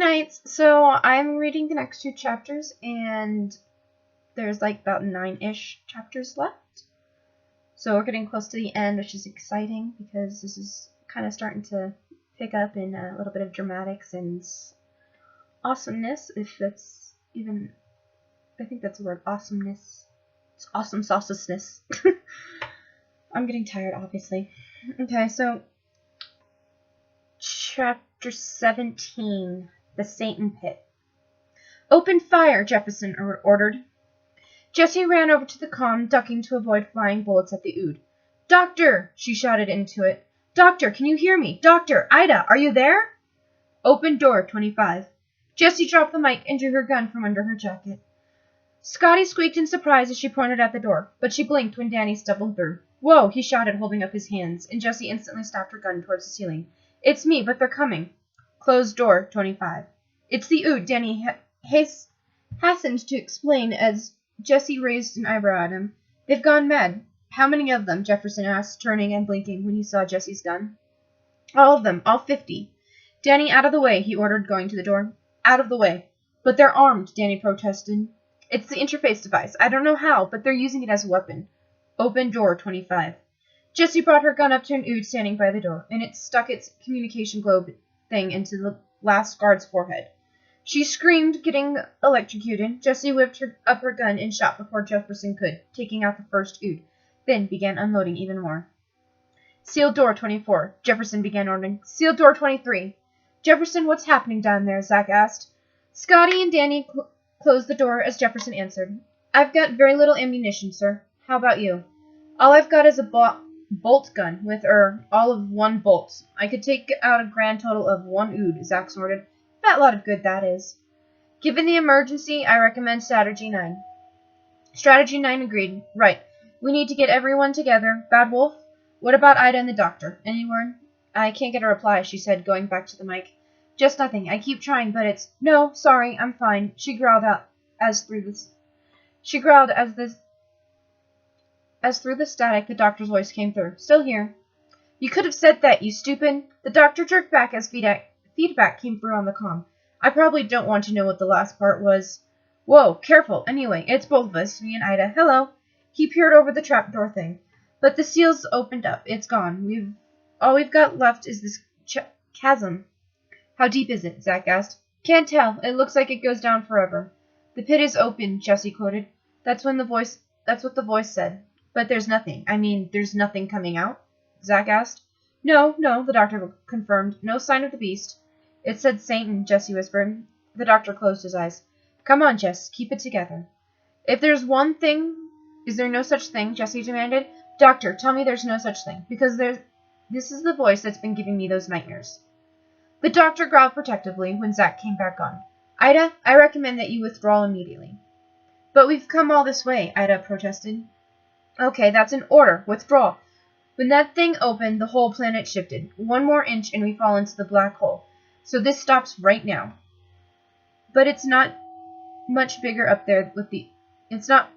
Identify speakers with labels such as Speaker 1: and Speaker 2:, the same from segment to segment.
Speaker 1: Nights. So I'm reading the next 2 chapters, and there's like about 9-ish chapters left. So we're getting close to the end, which is exciting because this is kind of starting to pick up in a little bit of dramatics and awesomeness, if that's even, I think that's the word, awesomeness. It's awesome sauciness. I'm getting tired, obviously. Okay, so Chapter 17, The Satan Pit. Open fire, Jefferson ordered. Jessie ran over to the comm, ducking to avoid flying bullets at the Ood. Doctor! She shouted into it. Doctor, can you hear me? Doctor! Ida, are you there? Open door, 25. Jessie dropped the mic and drew her gun from under her jacket. Scotty squeaked in surprise as she pointed at the door, but she blinked when Danny stumbled through. Whoa, he shouted, holding up his hands, and Jessie instantly snapped her gun towards the ceiling. It's me, but they're coming. Closed door, 25. It's the Ood, Danny hastened to explain as Jessie raised an eyebrow at him. They've gone mad. How many of them? Jefferson asked, turning and blinking when he saw Jessie's gun. All of them, all 50. Danny, out of the way, he ordered, going to the door. Out of the way. But they're armed, Danny protested. It's the interface device. I don't know how, but they're using it as a weapon. Open door, 25. Jessie brought her gun up to an Ood standing by the door, and it stuck its communication globe thing into the last guard's forehead. She screamed, getting electrocuted. Jessie whipped up her gun and shot before Jefferson could, taking out the first Ood, then began unloading even more. Sealed door, 24. Jefferson began ordering. Sealed door, 23. Jefferson, what's happening down there? Zach asked. Scotty and Danny closed the door as Jefferson answered. I've got very little ammunition, sir. How about you? All I've got is a bolt gun with, all of 1 bolt. I could take out a grand total of 1 Ood, Zach snorted. Fat lot of good that is. Given the emergency, I recommend Strategy 9. Strategy 9 agreed. Right. We need to get everyone together. Bad Wolf? What about Ida and the doctor? Any word? I can't get a reply, she said, going back to the mic. Just nothing. I keep trying, but it's... No, sorry, I'm fine. She growled out as through the static the doctor's voice came through. Still here. You could have said that, you stupid. The doctor jerked back as feedback came through on the comm. I probably don't want to know what the last part was. Whoa, careful. Anyway, it's both of us, me and Ida. Hello. He peered over the trapdoor thing. But the seal's opened up. It's gone. All we've got left is this chasm. How deep is it? Zach asked. Can't tell. It looks like it goes down forever. The pit is open, Jessie quoted. That's what the voice said. But there's nothing. I mean, there's nothing coming out? Zach asked. No, the doctor confirmed. No sign of the beast. It said Satan, Jessie whispered. The doctor closed his eyes. Come on, Jess, keep it together. If there's one thing... Is there no such thing? Jessie demanded. Doctor, tell me there's no such thing, because this is the voice that's been giving me those nightmares. The doctor growled protectively when Zach came back on. Ida, I recommend that you withdraw immediately. But we've come all this way, Ida protested. Okay, that's an order. Withdraw. When that thing opened, the whole planet shifted. 1 more inch and we fall into the black hole. So this stops right now. But it's not much bigger up there with the... It's not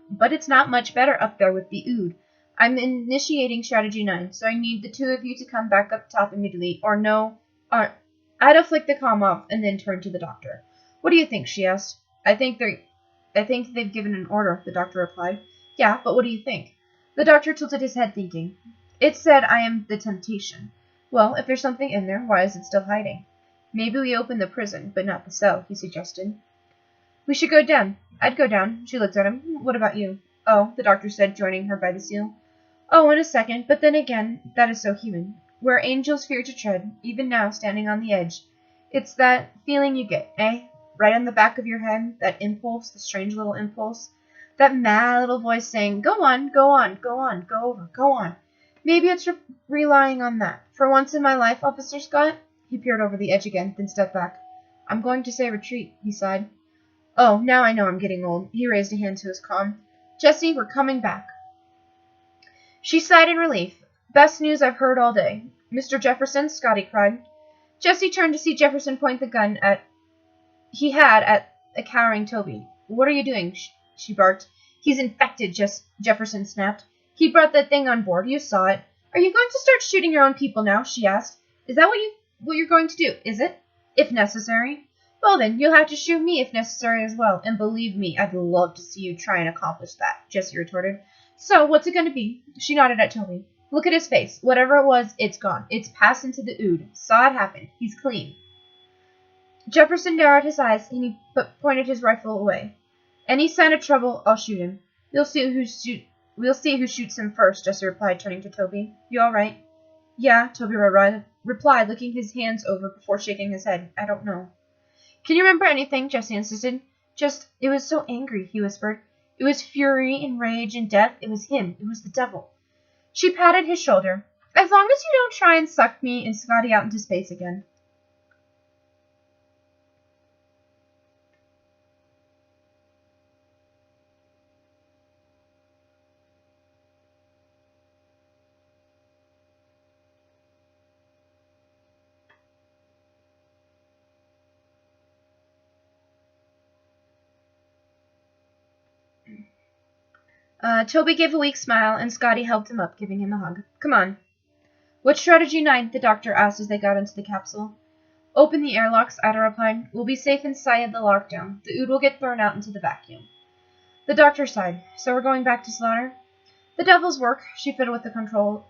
Speaker 1: much better up there with the Ood. I'm initiating Strategy 9, so I need the 2 of you to come back up top immediately, or no... Ida flicked the comm off and then turned to the doctor. What do you think? She asked. I think they've given an order, the doctor replied. Yeah, but what do you think? The doctor tilted his head, thinking. It said I am the temptation. Well, if there's something in there, why is it still hiding? Maybe we open the prison, but not the cell, he suggested. We should go down. I'd go down. She looked at him. What about you? Oh, the doctor said, joining her by the seal. Oh, in a second, but then again, that is so human. Where angels fear to tread, even now standing on the edge. It's that feeling you get, eh? Right on the back of your head, that impulse, the strange little impulse. That mad little voice saying, go on, go on, go on, go over, go on. Maybe it's relying on that. For once in my life, Officer Scott. He peered over the edge again, then stepped back. I'm going to say retreat, he sighed. Oh, now I know I'm getting old. He raised a hand to his comm. Jessie, we're coming back. She sighed in relief. Best news I've heard all day. Mr. Jefferson, Scotty cried. Jessie turned to see Jefferson point the gun at a cowering Toby. What are you doing? She barked. He's infected, Jefferson snapped. He brought that thing on board. You saw it. Are you going to start shooting your own people now? She asked. Is that what you're going to do, is it? If necessary. Well then, you'll have to shoot me if necessary as well, and believe me, I'd love to see you try and accomplish that, Jessie retorted. So, what's it going to be? She nodded at Toby. Look at his face. Whatever it was, it's gone. It's passed into the ood. Saw it happen. He's clean. Jefferson narrowed his eyes, and he pointed his rifle away. Any sign of trouble, I'll shoot him. We'll see who shoots him first, Jessie replied, turning to Toby. You all right? Yeah, Toby replied, looking his hands over before shaking his head. I don't know. Can you remember anything? Jessie insisted. It was so angry, he whispered. It was fury and rage and death. It was him. It was the devil. She patted his shoulder. As long as you don't try and suck me and Scotty out into space again. Toby gave a weak smile, and Scotty helped him up, giving him a hug. Come on. What's Strategy 9? The doctor asked as they got into the capsule. Open the airlocks, Ida replied. We'll be safe inside the lockdown. The ood will get thrown out into the vacuum. The doctor sighed. So we're going back to Slaughter? The devil's work, she fiddled with the controls.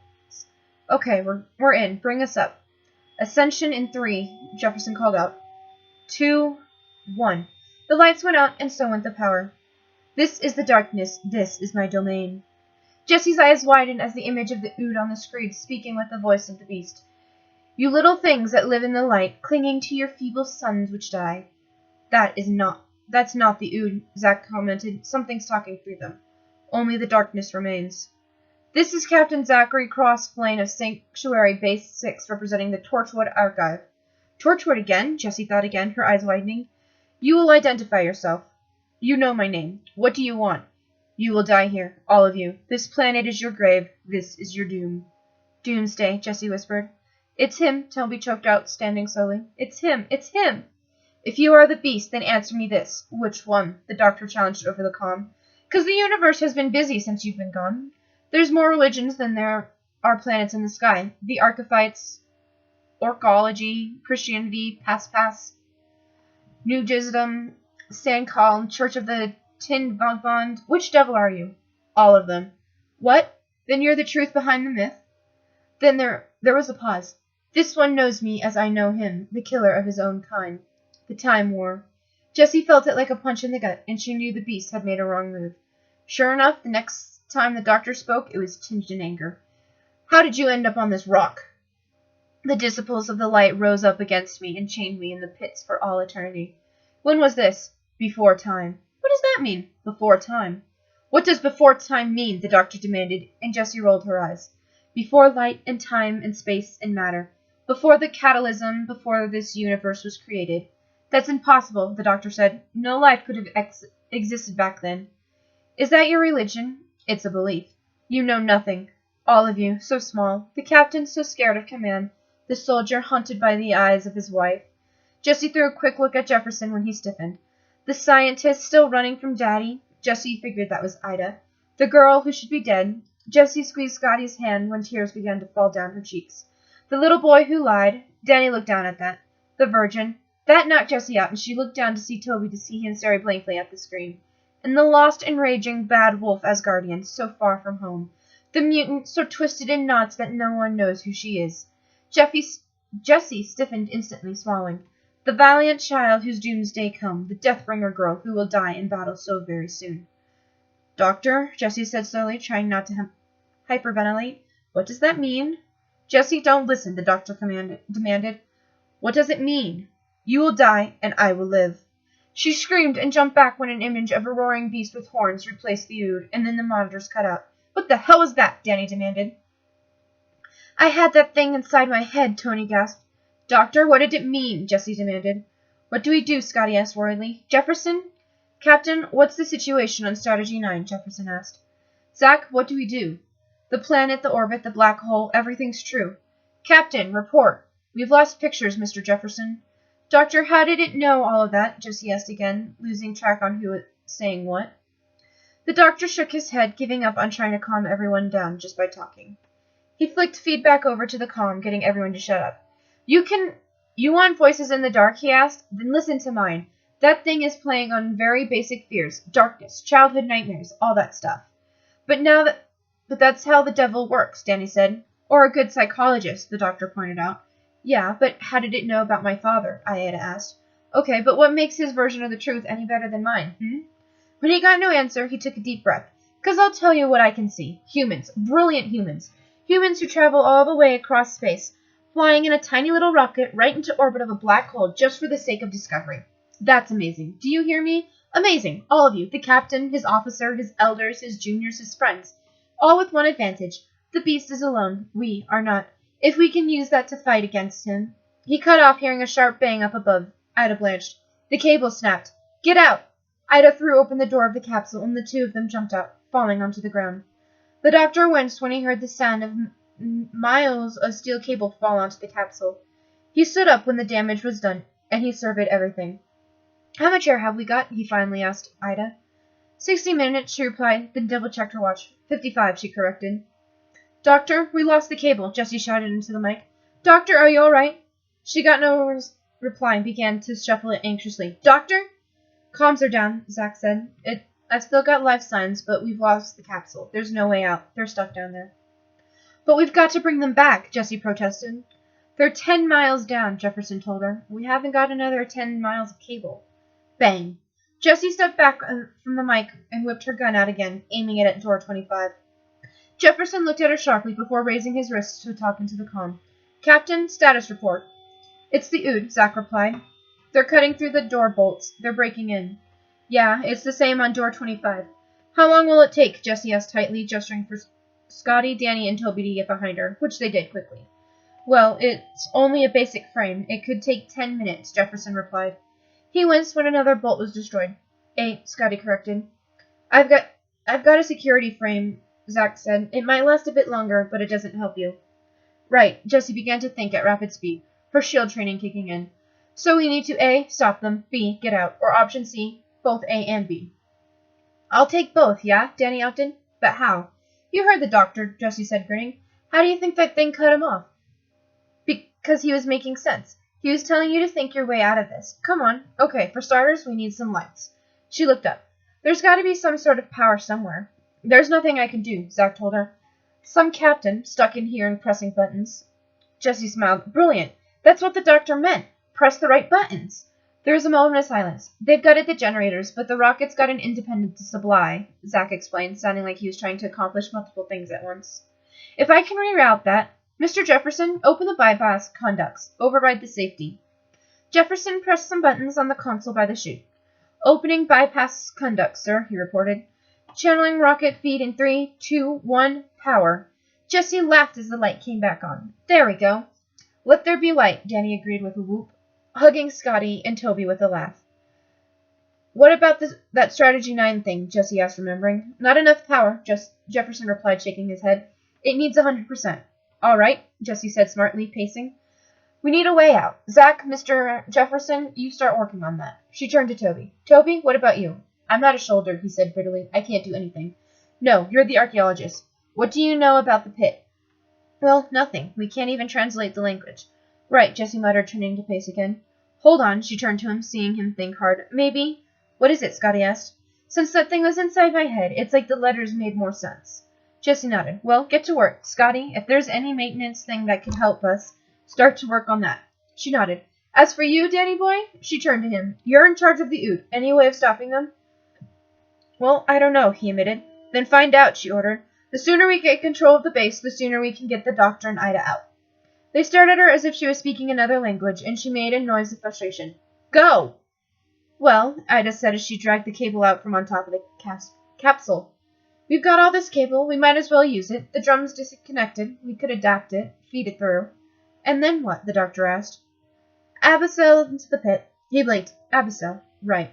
Speaker 1: Okay, we're in. Bring us up. Ascension in 3, Jefferson called out. 2, 1. The lights went out, and so went the power. This is the darkness. This is my domain. Jessie's eyes widened as the image of the ood on the screen speaking with the voice of the beast. You little things that live in the light, clinging to your feeble suns which die. That's not the ood, Zack commented. Something's talking through them. Only the darkness remains. This is Captain Zachary Cross Flane of Sanctuary Base 6, representing the Torchwood Archive. Torchwood again? Jessie thought again, her eyes widening. You will identify yourself. You know my name. What do you want? You will die here, all of you. This planet is your grave. This is your doom. Doomsday, Jessie whispered. It's him, Toby choked out, standing slowly. It's him. It's him. If you are the beast, then answer me this. Which one? The doctor challenged over the comm. 'Cause the universe has been busy since you've been gone. There's more religions than there are planets in the sky. The Archiphites, Orcology, Christianity, Pass, New Jisdom, Sandcalm, Church of the Tin Vagabond. Which devil are you? All of them. What? Then you're the truth behind the myth? Then there was a pause. This one knows me as I know him, the killer of his own kind. The Time War. Jessie felt it like a punch in the gut, and she knew the beast had made a wrong move. Sure enough, the next time the doctor spoke, it was tinged in anger. How did you end up on this rock? The disciples of the light rose up against me and chained me in the pits for all eternity. When was this? Before time. What does that mean, before time? What does before time mean? The doctor demanded, and Jessie rolled her eyes. Before light and time and space and matter. Before the catalysm, before this universe was created. That's impossible, the doctor said. No life could have existed back then. Is that your religion? It's a belief. You know nothing. All of you, so small. The captain, so scared of command. The soldier, haunted by the eyes of his wife. Jessie threw a quick look at Jefferson when he stiffened. The scientist, still running from Daddy. Jessie figured that was Ida. The girl who should be dead. Jessie squeezed Scotty's hand when tears began to fall down her cheeks. The little boy who lied. Danny looked down at that. The virgin. That knocked Jessie out, and she looked down to see Toby, to see him staring blankly at the screen. And the lost and raging bad wolf Asgardian, so far from home. The mutant, so twisted in knots that no one knows who she is. Jessie stiffened instantly, swallowing. The valiant child whose doomsday come, the Deathbringer girl who will die in battle so very soon. Doctor, Jessie said slowly, trying not to hyperventilate. What does that mean? Jessie, don't listen, the doctor demanded. What does it mean? You will die, and I will live. She screamed and jumped back when an image of a roaring beast with horns replaced the ood, and then the monitors cut out. What the hell was that? Danny demanded. I had that thing inside my head, Tony gasped. Doctor, what did it mean? Jessie demanded. What do we do? Scotty asked worriedly. Jefferson? Captain, what's the situation on Strategy 9? Jefferson asked. Zack, what do we do? The planet, the orbit, the black hole, everything's true. Captain, report. We've lost pictures, Mr. Jefferson. Doctor, how did it know all of that? Jessie asked again, losing track on who was saying what. The doctor shook his head, giving up on trying to calm everyone down just by talking. He flicked feedback over to the comm, getting everyone to shut up. You can You want voices in the dark, he asked? Then listen to mine. That thing is playing on very basic fears, darkness, childhood nightmares, all that stuff. But that's how the devil works, Danny said. Or a good psychologist, the doctor pointed out. Yeah, but how did it know about my father? Ayada asked. Okay, but what makes his version of the truth any better than mine, When he got no answer, he took a deep breath. 'Cause I'll tell you what I can see. Humans. Brilliant humans. Humans who travel all the way across space, flying in a tiny little rocket right into orbit of a black hole just for the sake of discovery. That's amazing. Do you hear me? Amazing. All of you. The captain, his officer, his elders, his juniors, his friends. All with one advantage. The beast is alone. We are not. If we can use that to fight against him. He cut off, hearing a sharp bang up above. Ida blanched. The cable snapped. Get out! Ida threw open the door of the capsule, and the two of them jumped out, falling onto the ground. The doctor winced when he heard the sound of miles of steel cable fall onto the capsule. He stood up when the damage was done, and he surveyed everything. How much air have we got? He finally asked Ida. 60 minutes, she replied, then double-checked her watch. 55, she corrected. Doctor, we lost the cable, Jessie shouted into the mic. Doctor, are you all right? She got no reply and began to shuffle it anxiously. Doctor? Comms are down, Zack said. I've still got life signs, but we've lost the capsule. There's no way out. They're stuck down there. But we've got to bring them back, Jessie protested. They're 10 miles down, Jefferson told her. We haven't got another 10 miles of cable. Bang. Jessie stepped back from the mic and whipped her gun out again, aiming it at door 25. Jefferson looked at her sharply before raising his wrist to talk into the comm. Captain, status report. It's the Ood, Zack replied. They're cutting through the door bolts. They're breaking in. Yeah, it's the same on door 25. How long will it take? Jessie asked tightly, gesturing for Scotty, Danny, and Toby to get behind her, which they did quickly. Well, it's only a basic frame. It could take 10 minutes, Jefferson replied. He winced when another bolt was destroyed. 8, Scotty corrected. I've got a security frame, Zack said. It might last a bit longer, but it doesn't help you. Right, Jessie began to think at rapid speed, her shield training kicking in. So we need to A, stop them, B, get out, or option C, both A and B. I'll take both, yeah, Danny Upton? But how? You heard the doctor, Jessie said, grinning. How do you think that thing cut him off? Because he was making sense. He was telling you to think your way out of this. Come on. Okay, for starters, we need some lights. She looked up. There's got to be some sort of power somewhere. There's nothing I can do, Zack told her. Some captain stuck in here and pressing buttons. Jessie smiled. Brilliant. That's what the doctor meant. Press the right buttons. There was a moment of silence. They've gutted the generators, but the rocket's got an independent supply, Zack explained, sounding like he was trying to accomplish multiple things at once. If I can reroute that, Mr. Jefferson, open the bypass conducts. Override the safety. Jefferson pressed some buttons on the console by the chute. Opening bypass conducts, sir, he reported. Channeling rocket feed in 3, 2, 1, power. Jessie laughed as the light came back on. There we go. Let there be light, Danny agreed with a whoop, hugging Scotty and Toby with a laugh. What about that Strategy 9 thing? Jessie asked, remembering. Not enough power, Jefferson replied, shaking his head. It needs 100%. All right, Jessie said smartly, pacing. We need a way out. Zack, Mr. Jefferson, you start working on that. She turned to Toby. Toby, what about you? I'm not a shoulder, he said bitterly. I can't do anything. No, you're the archaeologist. What do you know about the pit? Well, nothing. We can't even translate the language. Right, Jessie muttered, turning to pace again. Hold on, she turned to him, seeing him think hard. Maybe. What is it? Scotty asked. Since that thing was inside my head, it's like the letters made more sense. Jessie nodded. Well, get to work. Scotty, if there's any maintenance thing that can help us, start to work on that. She nodded. As for you, Danny boy, she turned to him. You're in charge of the Ood. Any way of stopping them? Well, I don't know, he admitted. Then find out, she ordered. The sooner we get control of the base, the sooner we can get the doctor and Ida out. They stared at her as if she was speaking another language, and she made a noise of frustration. Go! Well, Ida said as she dragged the cable out from on top of the capsule. We've got all this cable. We might as well use it. The drum's disconnected. We could adapt it, feed it through. And then what? The doctor asked. Abyssal into the pit. He blinked. Abyssal. Right.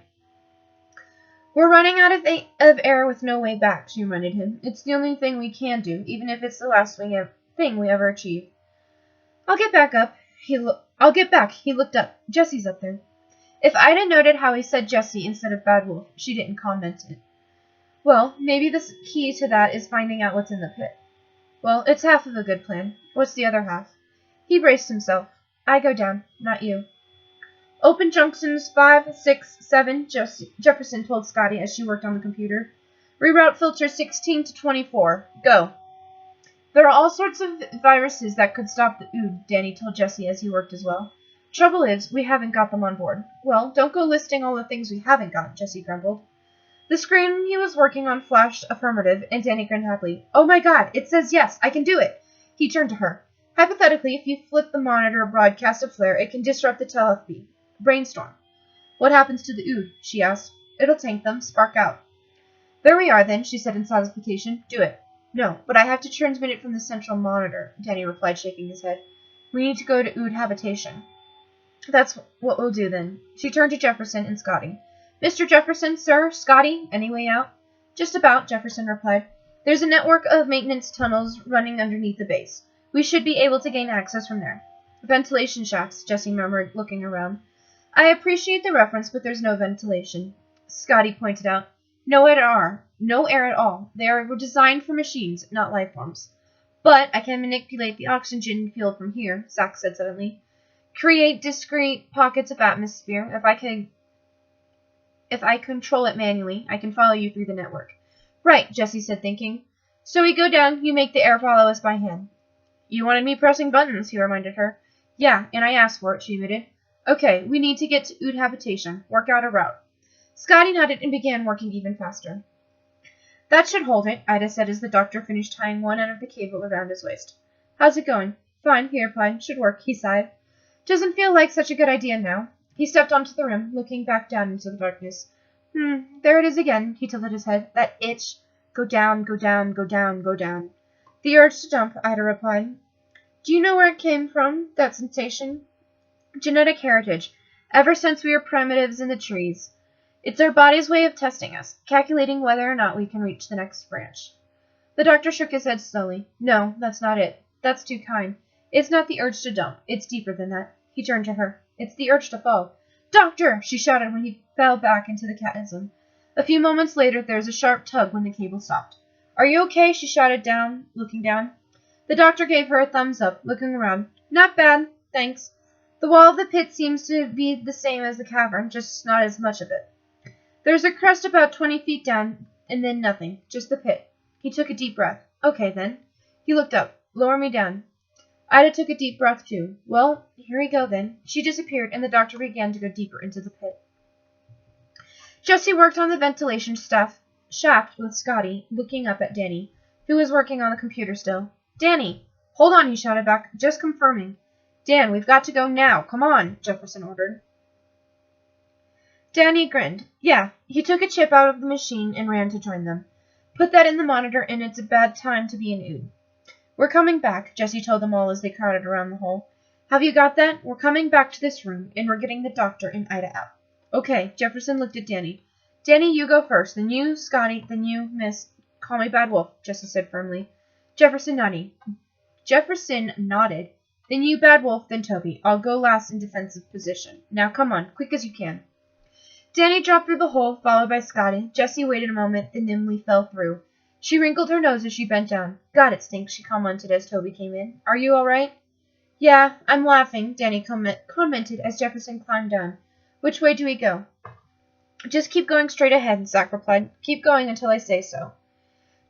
Speaker 1: We're running out of air with no way back, she reminded him. It's the only thing we can do, even if it's the last thing we ever achieve. I'll get back. He looked up. Jessie's up there. If Ida noted how he said Jessie instead of Bad Wolf, she didn't comment it. Well, maybe the key to that is finding out what's in the pit. Well, it's half of a good plan. What's the other half? He braced himself. I go down, not you. Open junctions 5, 6, 7, Jefferson told Scotty as she worked on the computer. Reroute filter 16 to 24. Go. There are all sorts of viruses that could stop the Ood, Danny told Jessie as he worked as well. Trouble is, we haven't got them on board. Well, don't go listing all the things we haven't got, Jessie grumbled. The screen he was working on flashed affirmative, and Danny grinned happily. Oh my god, it says yes, I can do it! He turned to her. Hypothetically, if you flip the monitor or broadcast a flare, it can disrupt the telepathy. Brainstorm. What happens to the Ood? She asked. It'll tank them, spark out. There we are, then, she said in satisfaction. Do it. No, but I have to transmit it from the central monitor, Danny replied, shaking his head. We need to go to Ood habitation. That's what we'll do, then. She turned to Jefferson and Scotty. Mr. Jefferson, sir, Scotty, any way out? Just about, Jefferson replied. There's a network of maintenance tunnels running underneath the base. We should be able to gain access from there. Ventilation shafts, Jessie murmured, looking around. I appreciate the reference, but there's no ventilation. Scotty pointed out. No air at all. They are designed for machines, not life forms. But I can manipulate the oxygen field from here, Zack said suddenly. Create discrete pockets of atmosphere. If I control it manually, I can follow you through the network. Right, Jessie said, thinking. So we go down, you make the air follow us by hand. You wanted me pressing buttons, he reminded her. Yeah, and I asked for it, she admitted. Okay, we need to get to Ood habitation. Work out a route. Scotty nodded and began working even faster. That should hold it, Ida said as the doctor finished tying one end of the cable around his waist. How's it going? Fine, he replied. Should work, he sighed. Doesn't feel like such a good idea now. He stepped onto the rim, looking back down into the darkness. There it is again, he tilted his head. That itch. Go down, go down, go down, go down. The urge to dump, Ida replied. Do you know where it came from, that sensation? Genetic heritage. Ever since we were primitives in the trees. It's our body's way of testing us, calculating whether or not we can reach the next branch. The doctor shook his head slowly. No, that's not it. That's too kind. It's not the urge to dump. It's deeper than that. He turned to her. It's the urge to fall. Doctor! She shouted when he fell back into the chasm. A few moments later, there was a sharp tug when the cable stopped. Are you okay? She shouted down, looking down. The doctor gave her a thumbs up, looking around. Not bad, thanks. The wall of the pit seems to be the same as the cavern, just not as much of it. There's a crest about 20 feet down, and then nothing, just the pit. He took a deep breath. Okay, then. He looked up. Lower me down. Ida took a deep breath, too. Well, here we go, then. She disappeared, and the doctor began to go deeper into the pit. Jessie worked on the ventilation shaft with Scotty, looking up at Danny, who was working on the computer still. Danny! Hold on, he shouted back. Just confirming. Dan, we've got to go now. Come on, Jefferson ordered. Danny grinned. Yeah, he took a chip out of the machine and ran to join them. Put that in the monitor, and it's a bad time to be an Ood. We're coming back, Jessie told them all as they crowded around the hole. Have you got that? We're coming back to this room, and we're getting the doctor and Ida out. Okay, Jefferson looked at Danny. Danny, you go first, then you, Scotty, then you, Miss. Call me Bad Wolf, Jessie said firmly. Jefferson nodded. Then you, Bad Wolf, then Toby. I'll go last in defensive position. Now come on, quick as you can. Danny dropped through the hole, followed by Scotty. Jessie waited a moment, then nimbly fell through. She wrinkled her nose as she bent down. God, it stinks, she commented as Toby came in. Are you all right? Yeah, I'm laughing, Danny commented as Jefferson climbed down. Which way do we go? Just keep going straight ahead, Zack replied. Keep going until I say so.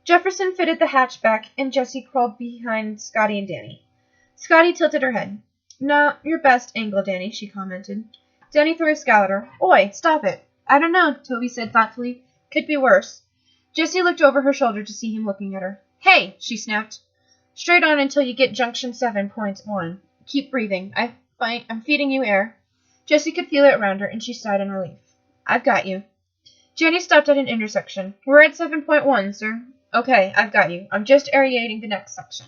Speaker 1: Jefferson fitted the hatch back, and Jessie crawled behind Scotty and Danny. Scotty tilted her head. Not your best angle, Danny, she commented. Danny threw a scowl at her. Oi, stop it. I don't know, Toby said thoughtfully. Could be worse. Jessie looked over her shoulder to see him looking at her. Hey, she snapped. Straight on until you get junction 7.1. Keep breathing. I'm feeding you air. Jessie could feel it around her, and she sighed in relief. I've got you. Danny stopped at an intersection. We're at 7.1, sir. Okay, I've got you. I'm just aerating the next section.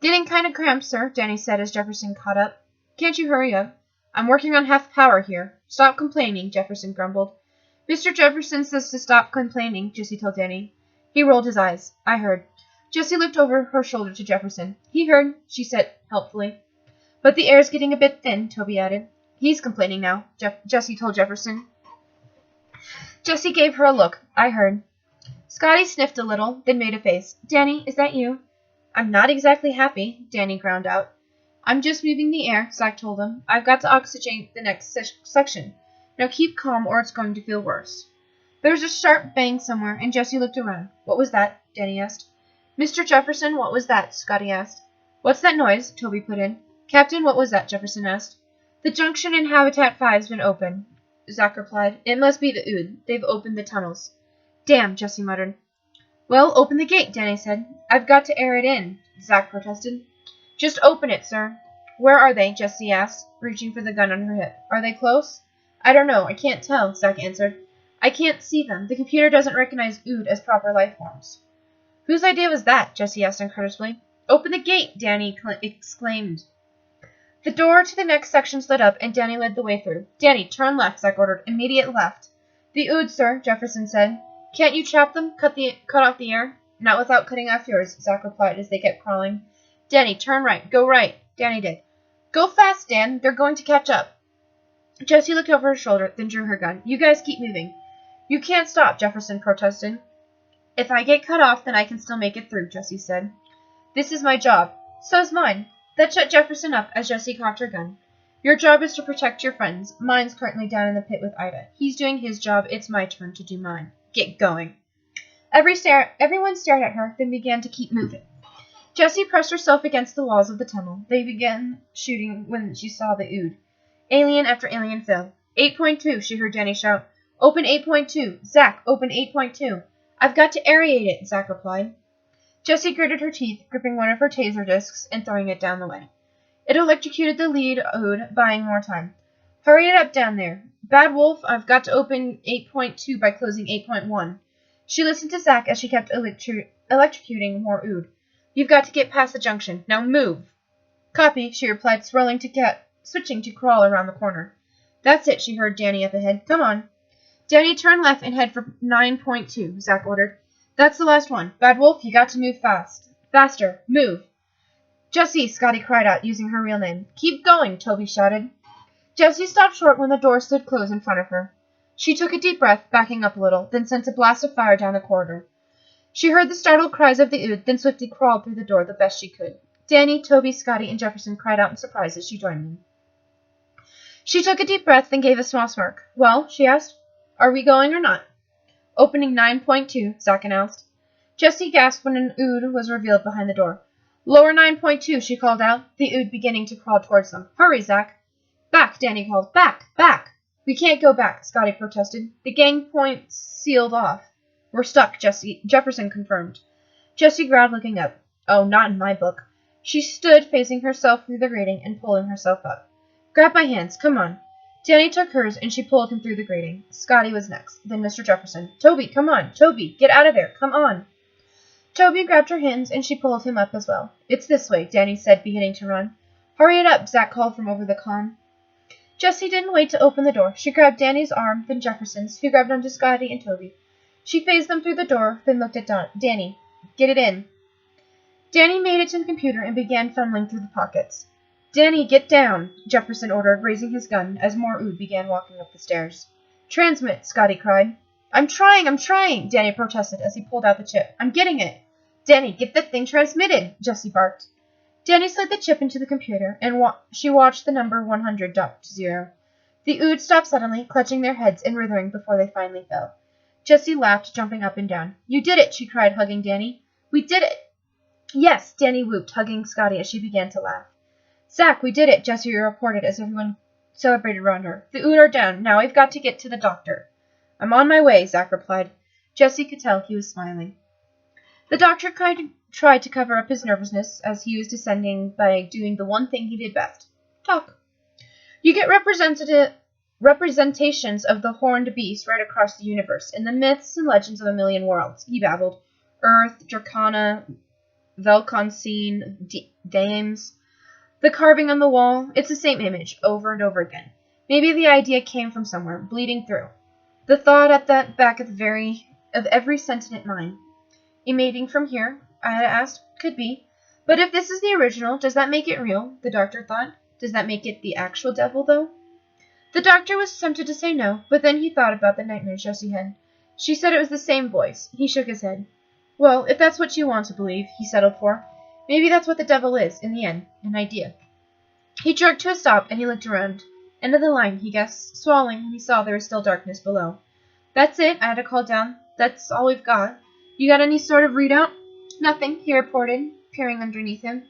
Speaker 1: Getting kind of cramped, sir, Danny said as Jefferson caught up. Can't you hurry up? I'm working on half power here. Stop complaining, Jefferson grumbled. Mr. Jefferson says to stop complaining, Jessie told Danny. He rolled his eyes. I heard. Jessie looked over her shoulder to Jefferson. He heard, she said helpfully. But the air's getting a bit thin, Toby added. He's complaining now, Jessie told Jefferson. Jessie gave her a look. I heard. Scotty sniffed a little, then made a face. Danny, is that you? I'm not exactly happy, Danny ground out. I'm just moving the air, Zack told him. I've got to oxygenate the next section. Now keep calm or it's going to feel worse. There was a sharp bang somewhere, and Jessie looked around. What was that? Danny asked. Mr. Jefferson, what was that? Scotty asked. What's that noise? Toby put in. Captain, what was that? Jefferson asked. The junction in Habitat 5's been open, Zack replied. It must be the Ood. They've opened the tunnels. Damn, Jessie muttered. Well, open the gate, Danny said. I've got to air it in, Zack protested. Just open it, sir. Where are they? Jessie asked, reaching for the gun on her hip. Are they close? I don't know. I can't tell, Zack answered. I can't see them. The computer doesn't recognize Ood as proper life forms. Whose idea was that? Jessie asked incredulously. Open the gate, Danny exclaimed. The door to the next section slid up, and Danny led the way through. Danny, turn left, Zack ordered. Immediate left. The Ood, sir, Jefferson said. Can't you trap them? Cut off the air? Not without cutting off yours, Zack replied as they kept crawling. Danny, turn right. Go right. Danny did. Go fast, Dan. They're going to catch up. Jessie looked over her shoulder, then drew her gun. You guys keep moving. You can't stop, Jefferson protested. If I get cut off, then I can still make it through, Jessie said. This is my job. So's mine. That shut Jefferson up as Jessie cocked her gun. Your job is to protect your friends. Mine's currently down in the pit with Ida. He's doing his job. It's my turn to do mine. Get going. Everyone stared at her, then began to keep moving. Jessie pressed herself against the walls of the tunnel. They began shooting when she saw the Ood. Alien after alien fell. 8.2, she heard Danny shout. Open 8.2. Zack, open 8.2. I've got to aerate it, Zack replied. Jessie gritted her teeth, gripping one of her taser discs and throwing it down the way. It electrocuted the lead Ood, buying more time. Hurry it up down there. Bad Wolf, I've got to open 8.2 by closing 8.1. She listened to Zack as she kept electrocuting more Ood. You've got to get past the junction. Now move. Copy, she replied, switching to crawl around the corner. That's it, she heard Danny up ahead. Come on. Danny, turn left and head for 9.2, Zack ordered. That's the last one. Bad Wolf, you got to move fast. Faster. Move. Jessie, Scotty cried out, using her real name. Keep going, Toby shouted. Jessie stopped short when the door stood closed in front of her. She took a deep breath, backing up a little, then sent a blast of fire down the corridor. She heard the startled cries of the Ood, then swiftly crawled through the door the best she could. Danny, Toby, Scotty, and Jefferson cried out in surprise as she joined them. She took a deep breath, then gave a small smirk. Well, she asked, are we going or not? Opening 9.2, Zack announced. Jessie gasped when an Ood was revealed behind the door. Lower 9.2, she called out, the Ood beginning to crawl towards them. Hurry, Zack. Back, Danny called. Back, back. We can't go back, Scotty protested. The gang point sealed off. We're stuck, Jefferson confirmed. Jessie growled, looking up. Oh, not in my book. She stood, facing herself through the grating and pulling herself up. Grab my hands, come on. Danny took hers, and she pulled him through the grating. Scotty was next, then Mr. Jefferson. Toby, come on. Toby, get out of there. Come on. Toby grabbed her hands, and she pulled him up as well. It's this way, Danny said, beginning to run. Hurry it up, Zack called from over the comm. Jessie didn't wait to open the door. She grabbed Danny's arm, then Jefferson's, who grabbed onto Scotty and Toby. She phased them through the door, then looked at Danny. Get it in. Danny made it to the computer and began fumbling through the pockets. Danny, get down, Jefferson ordered, raising his gun as more Ood began walking up the stairs. Transmit, Scotty cried. I'm trying, Danny protested as he pulled out the chip. I'm getting it. Danny, get the thing transmitted, Jessie barked. Danny slid the chip into the computer, and she watched the number 100 drop to 0. The Ood stopped suddenly, clutching their heads and writhing before they finally fell. Jessie laughed, jumping up and down. You did it, she cried, hugging Danny. We did it! Yes, Danny whooped, hugging Scotty as she began to laugh. Zack, we did it, Jessie reported as everyone celebrated around her. The Ood are down. Now we've got to get to the doctor. I'm on my way, Zack replied. Jessie could tell he was smiling. The doctor tried to cover up his nervousness as he was descending by doing the one thing he did best. Talk. You get representations of the horned beast right across the universe in the myths and legends of a million worlds, he babbled. Earth, Dracana, Velkoncine, Dames. The carving on the wall, it's the same image, over and over again. Maybe the idea came from somewhere, bleeding through. The thought at the back of every sentient mind. Emanating from here? Ida asked. Could be. But if this is the original, does that make it real? The doctor thought. Does that make it the actual devil, though? The doctor was tempted to say no, but then he thought about the nightmares Jessie had. She said it was the same voice. He shook his head. Well, if that's what you want to believe, he settled for. Maybe that's what the devil is, in the end, an idea. He jerked to a stop, and he looked around. End of the line, he guessed, swallowing when he saw there was still darkness below. That's it, Ida called down. That's all we've got. You got any sort of readout? Nothing, he reported, peering underneath him.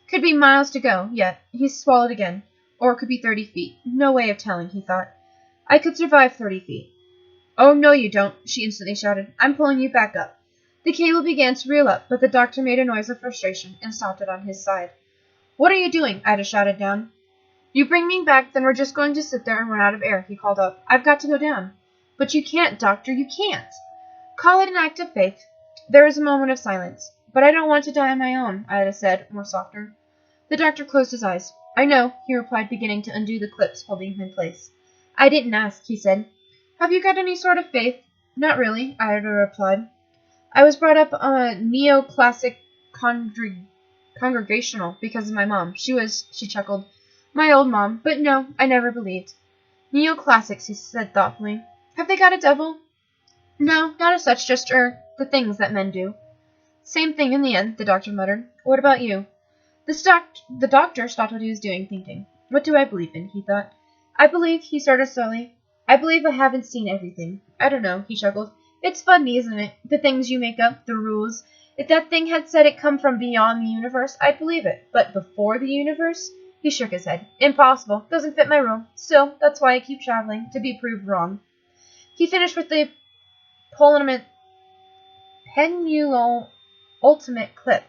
Speaker 1: Could be miles to go, yet. He swallowed again. Or it could be 30 feet. No way of telling, he thought. I could survive 30 feet. Oh, no you don't, she instantly shouted. I'm pulling you back up. The cable began to reel up, but the doctor made a noise of frustration and stopped it on his side. What are you doing? Ida shouted down. You bring me back, then we're just going to sit there and run out of air, he called up. I've got to go down. But you can't, doctor, you can't. Call it an act of faith. There was a moment of silence. But I don't want to die on my own, Ida said, more softer. The doctor closed his eyes. I know, he replied, beginning to undo the clips holding him in place. I didn't ask, he said. Have you got any sort of faith? Not really, Ida replied. I was brought up neoclassic congregational because of my mom. She chuckled, my old mom, but no, I never believed. Neoclassics, he said thoughtfully. Have they got a devil? No, not as such, just, the things that men do. Same thing in the end, the doctor muttered. What about you? The doctor stopped what he was doing, thinking. What do I believe in, he thought. I believe, he started slowly. I believe I haven't seen everything. I don't know, he chuckled. It's funny, isn't it? The things you make up, the rules. If that thing had said it come from beyond the universe, I'd believe it. But before the universe? He shook his head. Impossible. Doesn't fit my rule. Still, that's why I keep traveling, to be proved wrong. He finished with the penultimate clip.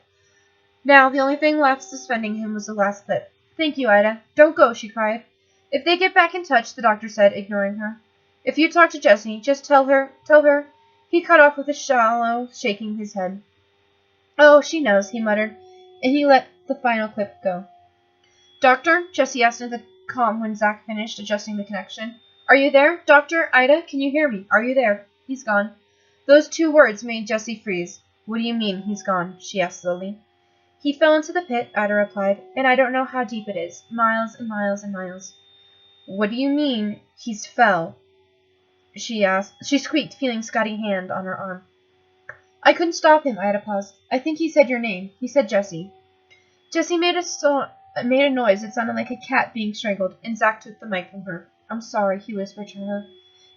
Speaker 1: Now, the only thing left suspending him was the last clip. Thank you, Ida. Don't go, she cried. If they get back in touch, the doctor said, ignoring her. If you talk to Jessie, just tell her. He cut off with a shallow, shaking his head. Oh, she knows, he muttered, and he let the final clip go. Doctor? Jessie asked into the comm when Zack finished adjusting the connection. Are you there? Doctor? Ida? Can you hear me? Are you there? He's gone. Those 2 words made Jessie freeze. What do you mean, he's gone? She asked slowly. He fell into the pit, Ida replied, and I don't know how deep it is. Miles and miles and miles. What do you mean, he's fell? She asked. She squeaked, feeling Scotty's hand on her arm. I couldn't stop him, Ida paused. I think he said your name. He said Jessie. Jessie made a noise that sounded like a cat being strangled, and Zack took the mic from her. I'm sorry, he whispered to her.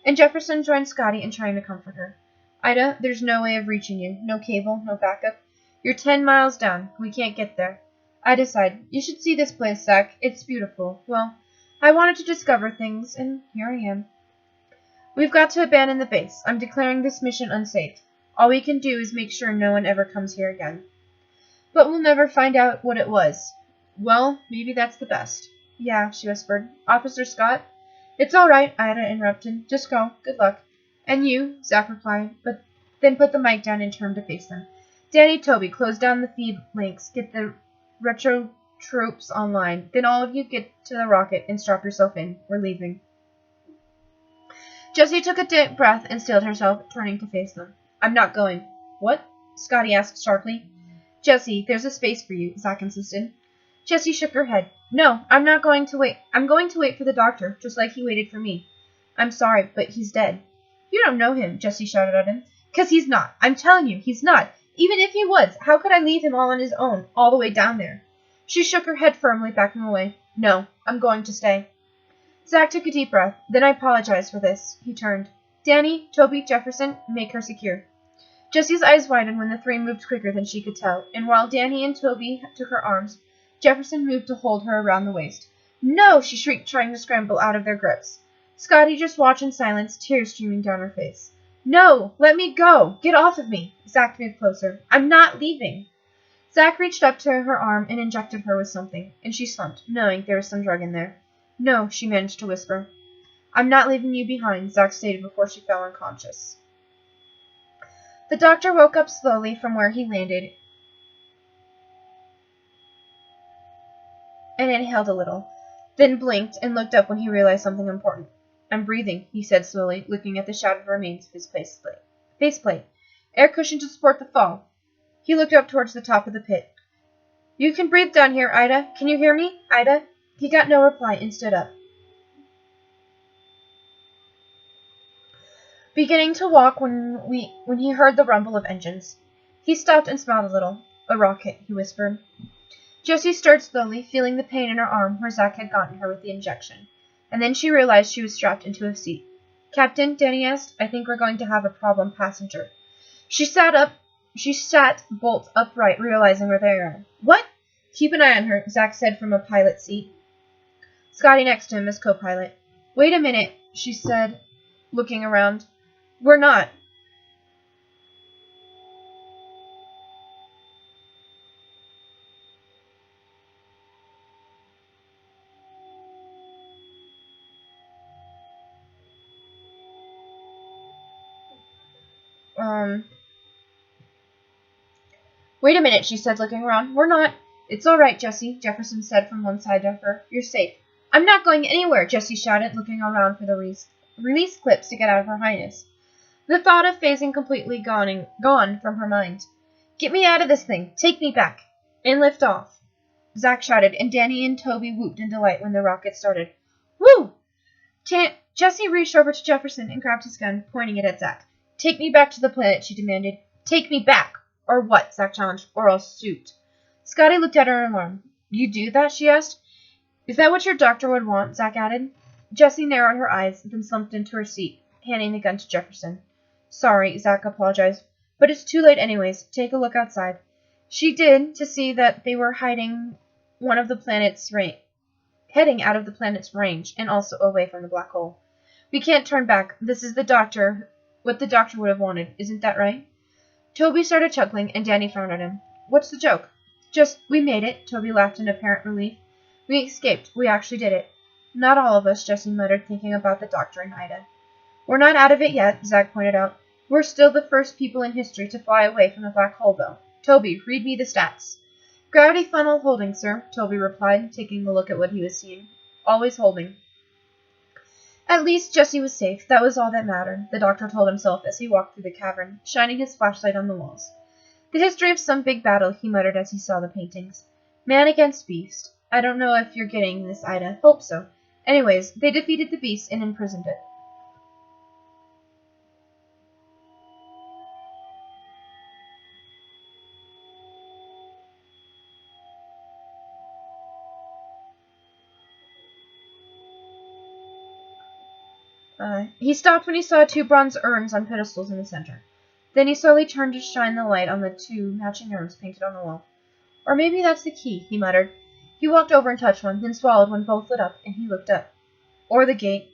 Speaker 1: And Jefferson joined Scotty in trying to comfort her. Ida, there's no way of reaching you. No cable, no backup. You're 10 miles down. We can't get there. Ida sighed. You should see this place, Zack. It's beautiful. Well, I wanted to discover things, and here I am. We've got to abandon the base. I'm declaring this mission unsafe. All we can do is make sure no one ever comes here again. But we'll never find out what it was. Well, maybe that's the best. Yeah, she whispered. Officer Scott? It's all right, Ida interrupted. Just go. Good luck. And you, Zack replied, but then put the mic down and turned to face them. Danny, Toby, close down the feed links. Get the retro tropes online. Then all of you get to the rocket and strap yourself in. We're leaving. Jessie took a deep breath and stilled herself, turning to face them. I'm not going. What? Scotty asked sharply. Jessie, there's a space for you, Zack insisted. Jessie shook her head. No, I'm not going to wait. I'm going to wait for the doctor, just like he waited for me. I'm sorry, but he's dead. You don't know him, Jessie shouted at him. 'Cause he's not. I'm telling you, he's not. Even if he was, how could I leave him all on his own, all the way down there? She shook her head firmly, backing away. No, I'm going to stay. Zack took a deep breath. Then I apologize for this. He turned. Danny, Toby, Jefferson, make her secure. Jessie's eyes widened when the 3 moved quicker than she could tell, and while Danny and Toby took her arms, Jefferson moved to hold her around the waist. No! She shrieked, trying to scramble out of their grips. Scotty just watched in silence, tears streaming down her face. No! Let me go! Get off of me! Zack moved closer. I'm not leaving! Zack reached up to her arm and injected her with something, and she slumped, knowing there was some drug in there. No, she managed to whisper. I'm not leaving you behind, Zack stated before she fell unconscious. The doctor woke up slowly from where he landed and inhaled a little, then blinked and looked up when he realized something important. I'm breathing, he said slowly, looking at the shattered remains of his faceplate. Air cushion to support the fall. He looked up towards the top of the pit. You can breathe down here, Ida. Can you hear me, Ida? He got no reply and stood up. Beginning to walk when he heard the rumble of engines. He stopped and smiled a little. A rocket, he whispered. Jessie stirred slowly, feeling the pain in her arm where Zack had gotten her with the injection. And then she realized she was strapped into a seat. Captain, Danny asked, I think we're going to have a problem passenger. She sat bolt upright, realizing where they were. What? Keep an eye on her, Zack said from a pilot's seat. Scotty next to him as co-pilot. Wait a minute, she said, looking around. We're not. Wait a minute, she said, looking around. We're not. It's all right, Jessie, Jefferson said from one side of her. You're safe. I'm not going anywhere, Jessie shouted, looking around for the release clips to get out of Her Highness. The thought of phasing completely gone from her mind. Get me out of this thing. Take me back. And lift off. Zack shouted, and Danny and Toby whooped in delight when the rocket started. Woo! Jessie reached over to Jefferson and grabbed his gun, pointing it at Zack. Take me back to the planet, she demanded. Take me back! Or what? Zack challenged. Or I'll shoot. Scotty looked at her in alarm. You do that? She asked. Is that what your doctor would want? Zack added. Jessie narrowed her eyes, then slumped into her seat, handing the gun to Jefferson. Sorry, Zack apologized, but it's too late anyways. Take a look outside. She did, to see that they were heading out of the planet's range, and also away from the black hole. We can't turn back. This is what the doctor would have wanted. Isn't that right? Toby started chuckling, and Danny frowned at him. What's the joke? Just, we made it, Toby laughed in apparent relief. We escaped. We actually did it. Not all of us, Jessie muttered, thinking about the doctor and Ida. We're not out of it yet, Zack pointed out. We're still the first people in history to fly away from the black hole, though. Toby, read me the stats. Gravity funnel holding, sir, Toby replied, taking a look at what he was seeing. Always holding. At least Jessie was safe. That was all that mattered, the doctor told himself as he walked through the cavern, shining his flashlight on the walls. The history of some big battle, he muttered as he saw the paintings. Man against beast. I don't know if you're getting this, Ida. Hope so. Anyways, they defeated the beast and imprisoned it. He stopped when he saw two bronze urns on pedestals in the center. Then he slowly turned to shine the light on the two matching urns painted on the wall. Or maybe that's the key, he muttered. He walked over and touched one, then swallowed when both lit up, and he looked up. Or the gate.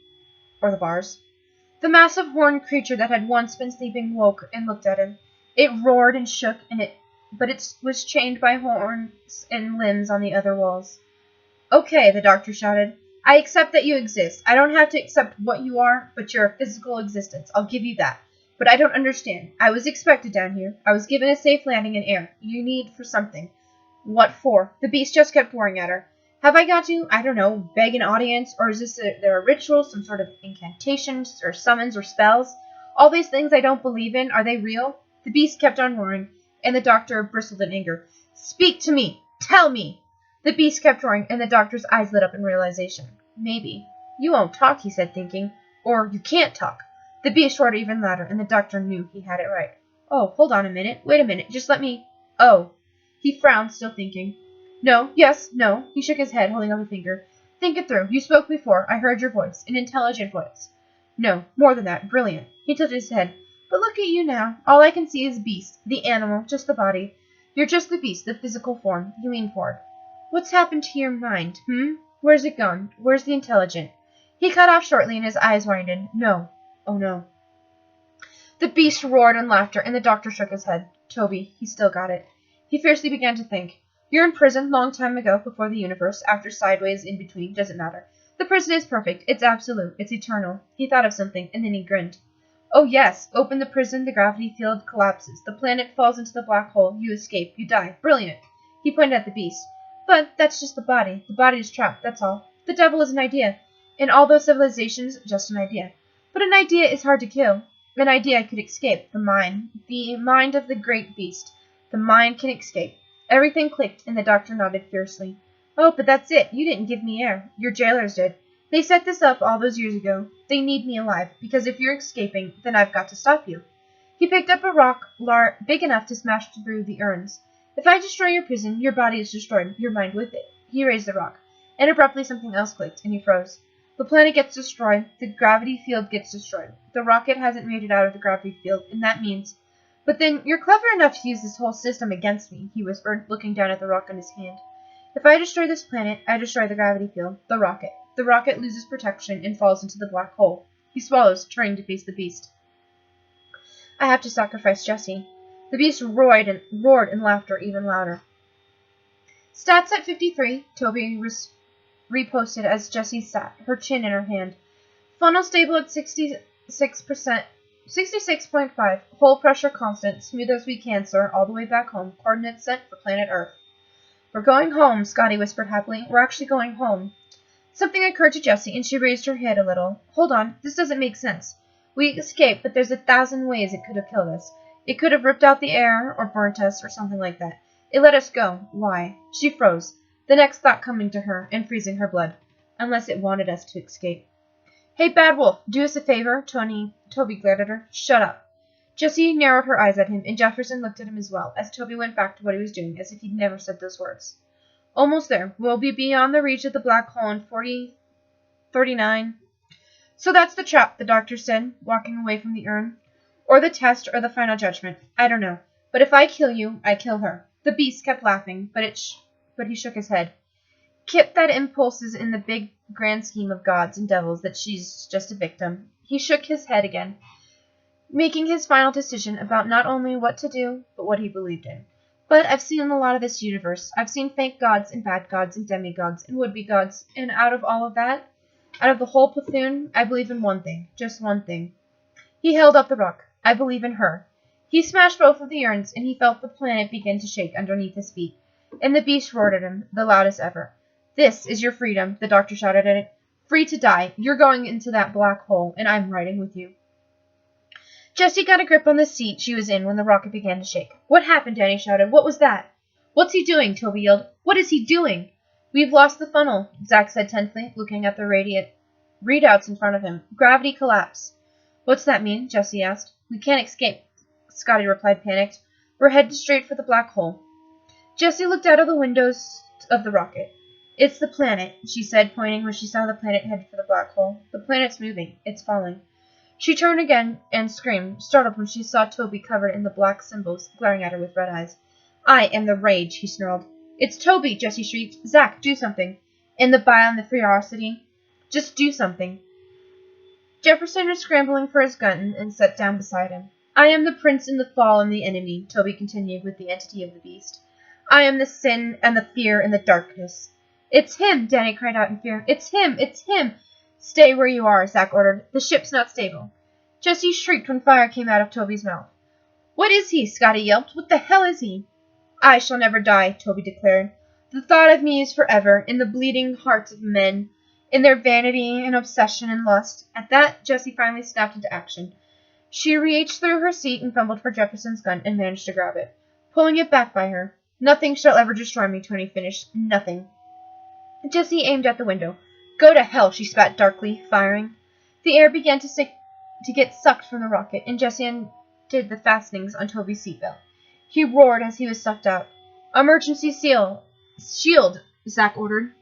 Speaker 1: Or the bars. The massive horned creature that had once been sleeping woke and looked at him. It roared and shook, but it was chained by horns and limbs on the other walls. Okay, the doctor shouted. I accept that you exist. I don't have to accept what you are, but you're a physical existence. I'll give you that. But I don't understand. I was expected down here. I was given a safe landing in air. You need for something. What for? The beast just kept roaring at her. Have I got to, I don't know, beg an audience? Or is there a ritual, some sort of incantations, or summons, or spells? All these things I don't believe in, are they real? The beast kept on roaring, and the doctor bristled in anger. Speak to me! Tell me! The beast kept roaring, and the doctor's eyes lit up in realization. Maybe. You won't talk, he said, thinking. Or you can't talk. The beast roared even louder, and the doctor knew he had it right. Oh, hold on a minute. Wait a minute. Just let me... Oh. He frowned, still thinking. No, yes, no. He shook his head, holding up a finger. Think it through. You spoke before. I heard your voice. An intelligent voice. No, more than that. Brilliant. He tilted his head. But look at you now. All I can see is beast. The animal. Just the body. You're just the beast, the physical form. He leaned forward. What's happened to your mind, Where's it gone? Where's the intelligent? He cut off shortly, and his eyes widened. No. Oh, no. The beast roared in laughter, and the doctor shook his head. Toby, he still got it. He fiercely began to think. You're in prison, long time ago, before the universe, after, sideways, in between, doesn't matter. The prison is perfect. It's absolute. It's eternal. He thought of something, and then he grinned. Oh, yes. Open the prison, the gravity field collapses. The planet falls into the black hole. You escape. You die. Brilliant. He pointed at the beast. But that's just the body. The body is trapped, that's all. The devil is an idea. In all those civilizations, just an idea. But an idea is hard to kill. An idea could escape. The mind of the great beast. The mind can escape. Everything clicked, and the doctor nodded fiercely. Oh, but that's it. You didn't give me air. Your jailers did. They set this up all those years ago. They need me alive, because if you're escaping, then I've got to stop you. He picked up a rock big enough to smash through the urns. If I destroy your prison, your body is destroyed, your mind with it. He raised the rock, and abruptly something else clicked, and he froze. The planet gets destroyed, the gravity field gets destroyed. The rocket hasn't made it out of the gravity field, and that means... But then, you're clever enough to use this whole system against me, he whispered, looking down at the rock in his hand. If I destroy this planet, I destroy the gravity field, the rocket. The rocket loses protection and falls into the black hole. He swallows, turning to face the beast. I have to sacrifice Jessie. The beast roared in laughter even louder. Stats at 53, Toby reposted as Jessie sat, her chin in her hand. Funnel stable at 66%, 66.5, hull pressure constant, smooth as we can, sir, all the way back home, coordinates set for planet Earth. We're going home, Scotty whispered happily. We're actually going home. Something occurred to Jessie, and she raised her head a little. Hold on, this doesn't make sense. We escaped, but there's 1,000 ways it could have killed us. It could have ripped out the air, or burnt us, or something like that. It let us go. Why? She froze, the next thought coming to her, and freezing her blood. Unless it wanted us to escape. Hey, Bad Wolf, do us a favor, Toby glared at her. Shut up. Jessie narrowed her eyes at him, and Jefferson looked at him as well, as Toby went back to what he was doing, as if he'd never said those words. Almost there. We'll be beyond the reach of the black hole in 39. So that's the trap, the doctor said, walking away from the urn. Or the test, or the final judgment. I don't know. But if I kill you, I kill her. The beast kept laughing, but he shook his head. Kip, that impulse is in the big grand scheme of gods and devils that she's just a victim. He shook his head again, making his final decision about not only what to do, but what he believed in. But I've seen a lot of this universe. I've seen fake gods and bad gods and demigods and would-be gods, and out of all of that, out of the whole platoon, I believe in one thing, just one thing. He held up the rock. I believe in her. He smashed both of the urns, and he felt the planet begin to shake underneath his feet, and the beast roared at him, the loudest ever. This is your freedom, the doctor shouted at it. Free to die. You're going into that black hole, and I'm riding with you. Jessie got a grip on the seat she was in when the rocket began to shake. What happened? Danny shouted. What was that? What's he doing? Toby yelled. What is he doing? We've lost the funnel, Zack said tensely, looking at the readouts in front of him. Gravity collapse. What's that mean? Jessie asked. We can't escape, Scotty replied, panicked. We're headed straight for the black hole. Jessie looked out of the windows of the rocket. It's the planet, she said, pointing where she saw the planet head for the black hole. The planet's moving. It's falling. She turned again and screamed, startled when she saw Toby covered in the black symbols, glaring at her with red eyes. I am the rage, he snarled. It's Toby, Jessie shrieked. Zack, do something. In the biome, the ferocity. Just do something. Jefferson was scrambling for his gun and sat down beside him. I am the prince and the fall and the enemy, Toby continued with the entity of the beast. I am the sin and the fear and the darkness. It's him, Danny cried out in fear. It's him! It's him! Stay where you are, Zack ordered. The ship's not stable. Jessie shrieked when fire came out of Toby's mouth. What is he? Scotty yelped. What the hell is he? I shall never die, Toby declared. The thought of me is forever in the bleeding hearts of men, in their vanity and obsession and lust. At that, Jessie finally snapped into action. She reached through her seat and fumbled for Jefferson's gun and managed to grab it, pulling it back by her. Nothing shall ever destroy me, Tony finished. Nothing. Jessie aimed at the window. Go to hell, she spat darkly, firing. The air began to get sucked from the rocket, and Jessie undid the fastenings on Toby's seatbelt. He roared as he was sucked out. Emergency shield, Zack ordered.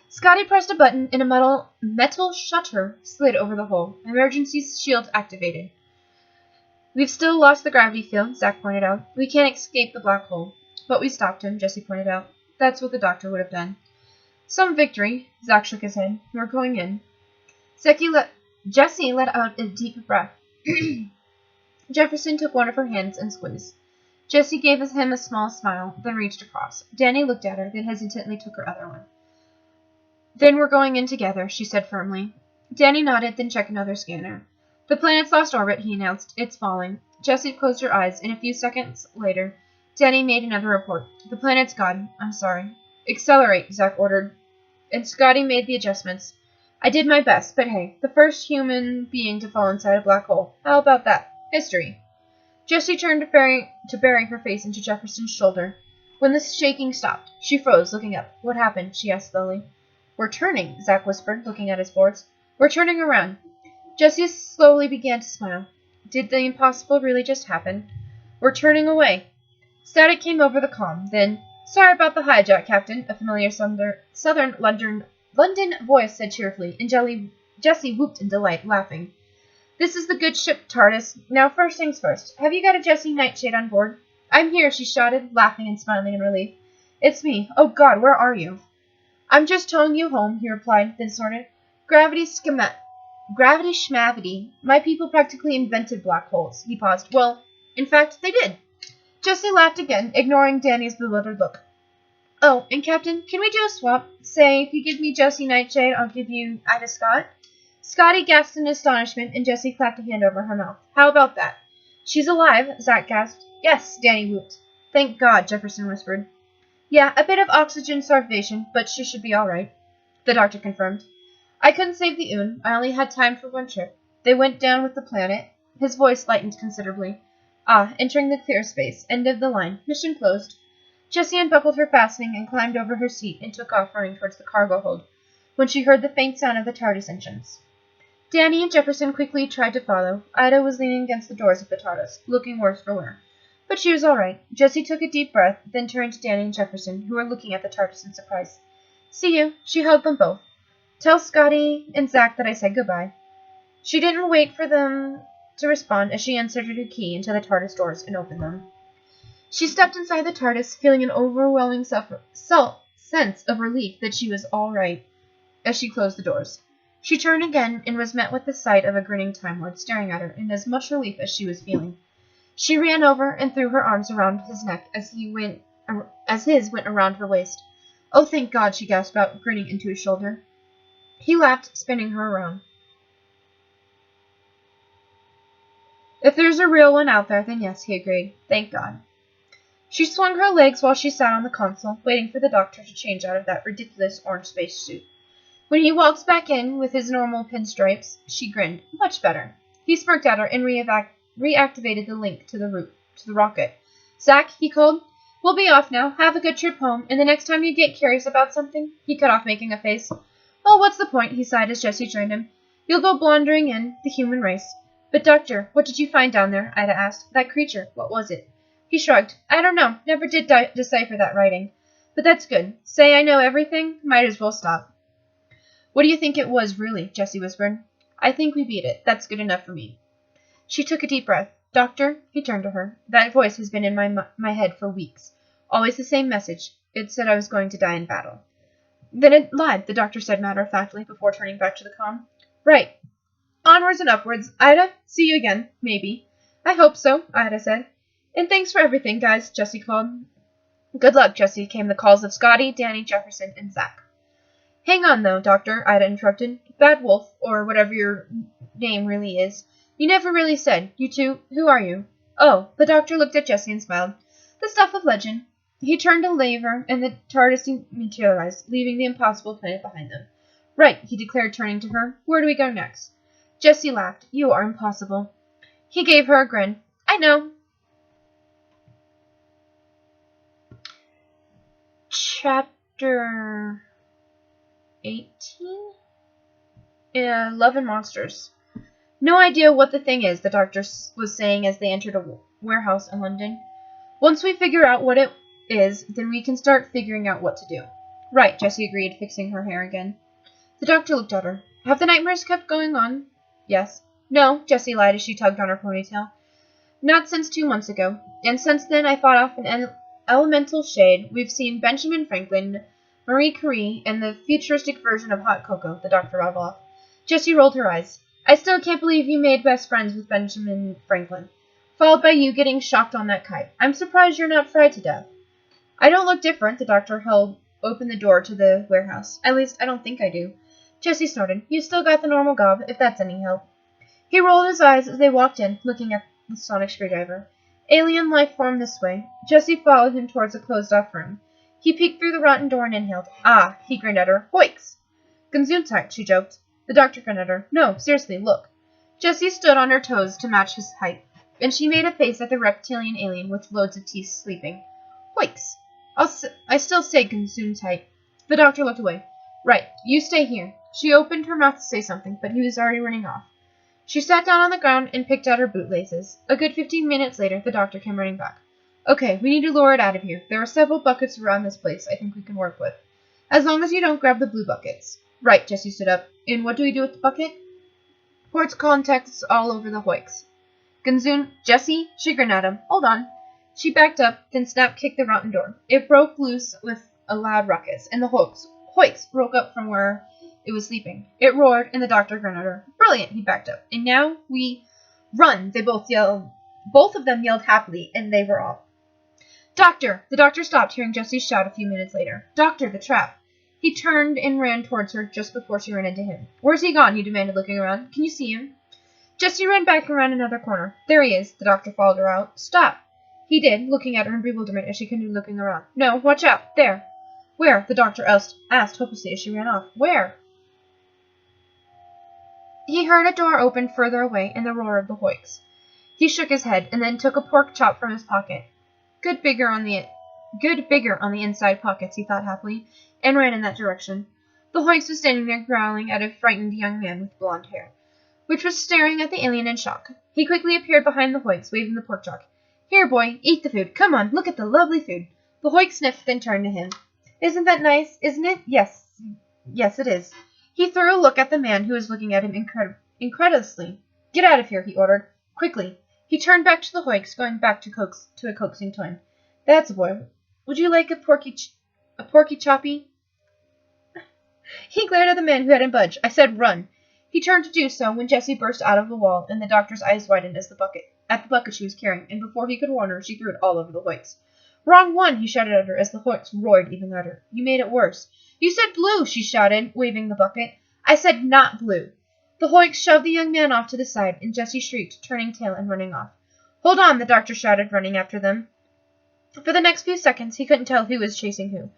Speaker 1: Scotty pressed a button, and a metal shutter slid over the hole. Emergency shield activated. We've still lost the gravity field, Zack pointed out. We can't escape the black hole. But we stopped him, Jessie pointed out. That's what the doctor would have done. Some victory, Zack shook his head. We're going in. Jessie let out a deep breath. Jefferson took one of her hands and squeezed. Jessie gave him a small smile, then reached across. Danny looked at her, then hesitantly took her other one. Then we're going in together, she said firmly. Danny nodded, then checked another scanner. The planet's lost orbit, he announced. It's falling. Jessie closed her eyes, and a few seconds later, Danny made another report. The planet's gone. I'm sorry. Accelerate, Zack ordered. And Scotty made the adjustments. I did my best, but hey, the first human being to fall inside a black hole. How about that? History. Jessie turned to bury her face into Jefferson's shoulder. When the shaking stopped, she froze, looking up. What happened? She asked slowly. We're turning, Zack whispered, looking at his boards. We're turning around. Jessie slowly began to smile. Did the impossible really just happen? We're turning away. Static came over the comm. Then, "Sorry about the hijack, Captain," a familiar southern London voice said cheerfully, and Jessie whooped in delight, laughing. "This is the good ship TARDIS. Now, first things first. Have you got a Jessie Nightshade on board?" "I'm here," she shouted, laughing and smiling in relief. "It's me. Oh, God, where are you?" "I'm just towing you home," he replied, then snorted. Gravity schmavity. My people practically invented black holes." He paused. "Well, in fact, they did." Jessie laughed again, ignoring Danny's bewildered look. "Oh, and Captain, can we do a swap? Say, if you give me Jessie Nightshade, I'll give you Ida Scott." Scotty gasped in astonishment, and Jessie clapped a hand over her mouth. "How about that?" "She's alive," Zack gasped. "Yes," Danny whooped. "Thank God," Jefferson whispered. "Yeah, a bit of oxygen starvation, but she should be all right," the doctor confirmed. "I couldn't save the Oon. I only had time for one trip. They went down with the planet." His voice lightened considerably. "Ah, entering the clear space. End of the line. Mission closed." Jessie unbuckled her fastening and climbed over her seat and took off running towards the cargo hold when she heard the faint sound of the TARDIS engines. Danny and Jefferson quickly tried to follow. Ida was leaning against the doors of the TARDIS, looking worse for wear. But she was all right. Jessie took a deep breath, then turned to Danny and Jefferson, who were looking at the TARDIS in surprise. "See you." She hugged them both. "Tell Scotty and Zack that I said goodbye." She didn't wait for them to respond as she inserted her key into the TARDIS doors and opened them. She stepped inside the TARDIS, feeling an overwhelming sense of relief that she was all right as she closed the doors. She turned again and was met with the sight of a grinning Time Lord staring at her in as much relief as she was feeling. She ran over and threw her arms around his neck as his went around her waist. "Oh, thank God," she gasped out, grinning into his shoulder. He laughed, spinning her around. "If there's a real one out there, then yes," he agreed. "Thank God." She swung her legs while she sat on the console, waiting for the doctor to change out of that ridiculous orange spacesuit. When he walked back in with his normal pinstripes, she grinned. Much better. He smirked at her and reactivated the link to the rocket. "Zack," he called, "we'll be off now. Have a good trip home, and the next time you get curious about something—" He cut off, making a face. "Oh, what's the point?" he sighed as Jessie joined him. "You'll go blundering in, the human race." "But, Doctor, what did you find down there?" Ida asked. "That creature, what was it?" He shrugged. "I don't know. Never did decipher that writing. But that's good. Say I know everything? Might as well stop." "What do you think it was, really?" Jessie whispered. "I think we beat it. That's good enough for me." She took a deep breath. "Doctor," he turned to her, "that voice has been in my head for weeks. Always the same message. It said I was going to die in battle." "Then it lied," the doctor said matter-of-factly before turning back to the comm. "Right. Onwards and upwards. Ida, see you again. Maybe." "I hope so," Ida said. "And thanks for everything, guys," Jessie called. "Good luck, Jessie," came the calls of Scotty, Danny, Jefferson, and Zack. "Hang on, though, Doctor," Ida interrupted. "Bad Wolf, or whatever your name really is. You never really said. You two, who are you?" "Oh," the doctor looked at Jessie and smiled. "The stuff of legend." He turned a lever, and the TARDIS materialized, leaving the impossible planet behind them. "Right," he declared, turning to her. "Where do we go next?" Jessie laughed. "You are impossible." He gave her a grin. "I know." Chapter 18? Love and Monsters. "No idea what the thing is," the doctor was saying as they entered a warehouse in London. "Once we figure out what it is, then we can start figuring out what to do." "Right," Jessie agreed, fixing her hair again. The doctor looked at her. "Have the nightmares kept going on?" "Yes." "No," Jessie lied as she tugged on her ponytail. "Not since 2 months ago. And since then I fought off an elemental shade. We've seen Benjamin Franklin, Marie Curie, and the futuristic version of hot cocoa," the doctor rattled off. Jessie rolled her eyes. "I still can't believe you made best friends with Benjamin Franklin, followed by you getting shocked on that kite. I'm surprised you're not fried to death." "I don't look different," the doctor held open the door to the warehouse. "At least, I don't think I do." Jessie snorted. "You still got the normal gob, if that's any help." He rolled his eyes as they walked in, looking at the sonic screwdriver. "Alien life form this way." Jessie followed him towards a closed-off room. He peeked through the rotten door and inhaled. "Ah," he grinned at her. "Hoiks!" "Gesundheit," she joked. The doctor grinned at her. "No, seriously, look." Jessie stood on her toes to match his height, and she made a face at the reptilian alien with loads of teeth sleeping. "Hoiks! I still say Gesundheit." The doctor looked away. "Right, you stay here." She opened her mouth to say something, but he was already running off. She sat down on the ground and picked out her bootlaces. A good 15 minutes later, the doctor came running back. Okay, we need to lure it out of here. There are several buckets around this place I think we can work with. As long as you don't grab the blue buckets. Right, Jessie stood up. And what do we do with the bucket? Pour its contents all over the Hoyks. Gunzoon, Jessie, she grinned at him. Hold on. She backed up, then Snap kicked the rotten door. It broke loose with a loud ruckus, and the Hoyks broke up from where it was sleeping. It roared, and the doctor grinned at her. Brilliant, he backed up. And now we run, they both yelled. Both of them yelled happily, and they were off. Doctor! The doctor stopped, hearing Jessie's shout a few minutes later. Doctor, the trap! He turned and ran towards her just before she ran into him. Where's he gone? He demanded, looking around. Can you see him? Jessie ran back around another corner. There he is. The doctor followed her out. Stop! He did, looking at her in bewilderment as she continued looking around. No, watch out! There! Where? The doctor asked hopelessly as she ran off. Where? He heard a door open further away and the roar of the Hoyks. He shook his head and then took a pork chop from his pocket. Good bigger on the inside pockets, he thought happily, and ran in that direction. The Hoyks was standing there growling at a frightened young man with blonde hair, which was staring at the alien in shock. He quickly appeared behind the Hoyks, waving the pork chop. Here, boy, eat the food. Come on, look at the lovely food. The Hoyk sniffed, then turned to him. Isn't that nice, isn't it? Yes, it is. He threw a look at the man who was looking at him incredulously. Get out of here, he ordered. Quickly. He turned back to the Hoyks, going back to a coaxing tone. That's a boy. Would you like a porky choppy? He glared at the man who hadn't budged. I said run. He turned to do so when Jessie burst out of the wall, and the doctor's eyes widened at the bucket she was carrying, and before he could warn her, she threw it all over the Hoyks. Wrong one, he shouted at her as the Hoyks roared even louder. You made it worse. You said blue, she shouted, waving the bucket. I said not blue. The Hoyks shoved the young man off to the side, and Jessie shrieked, turning tail and running off. Hold on, the doctor shouted, running after them. For the next few seconds, he couldn't tell who was chasing who.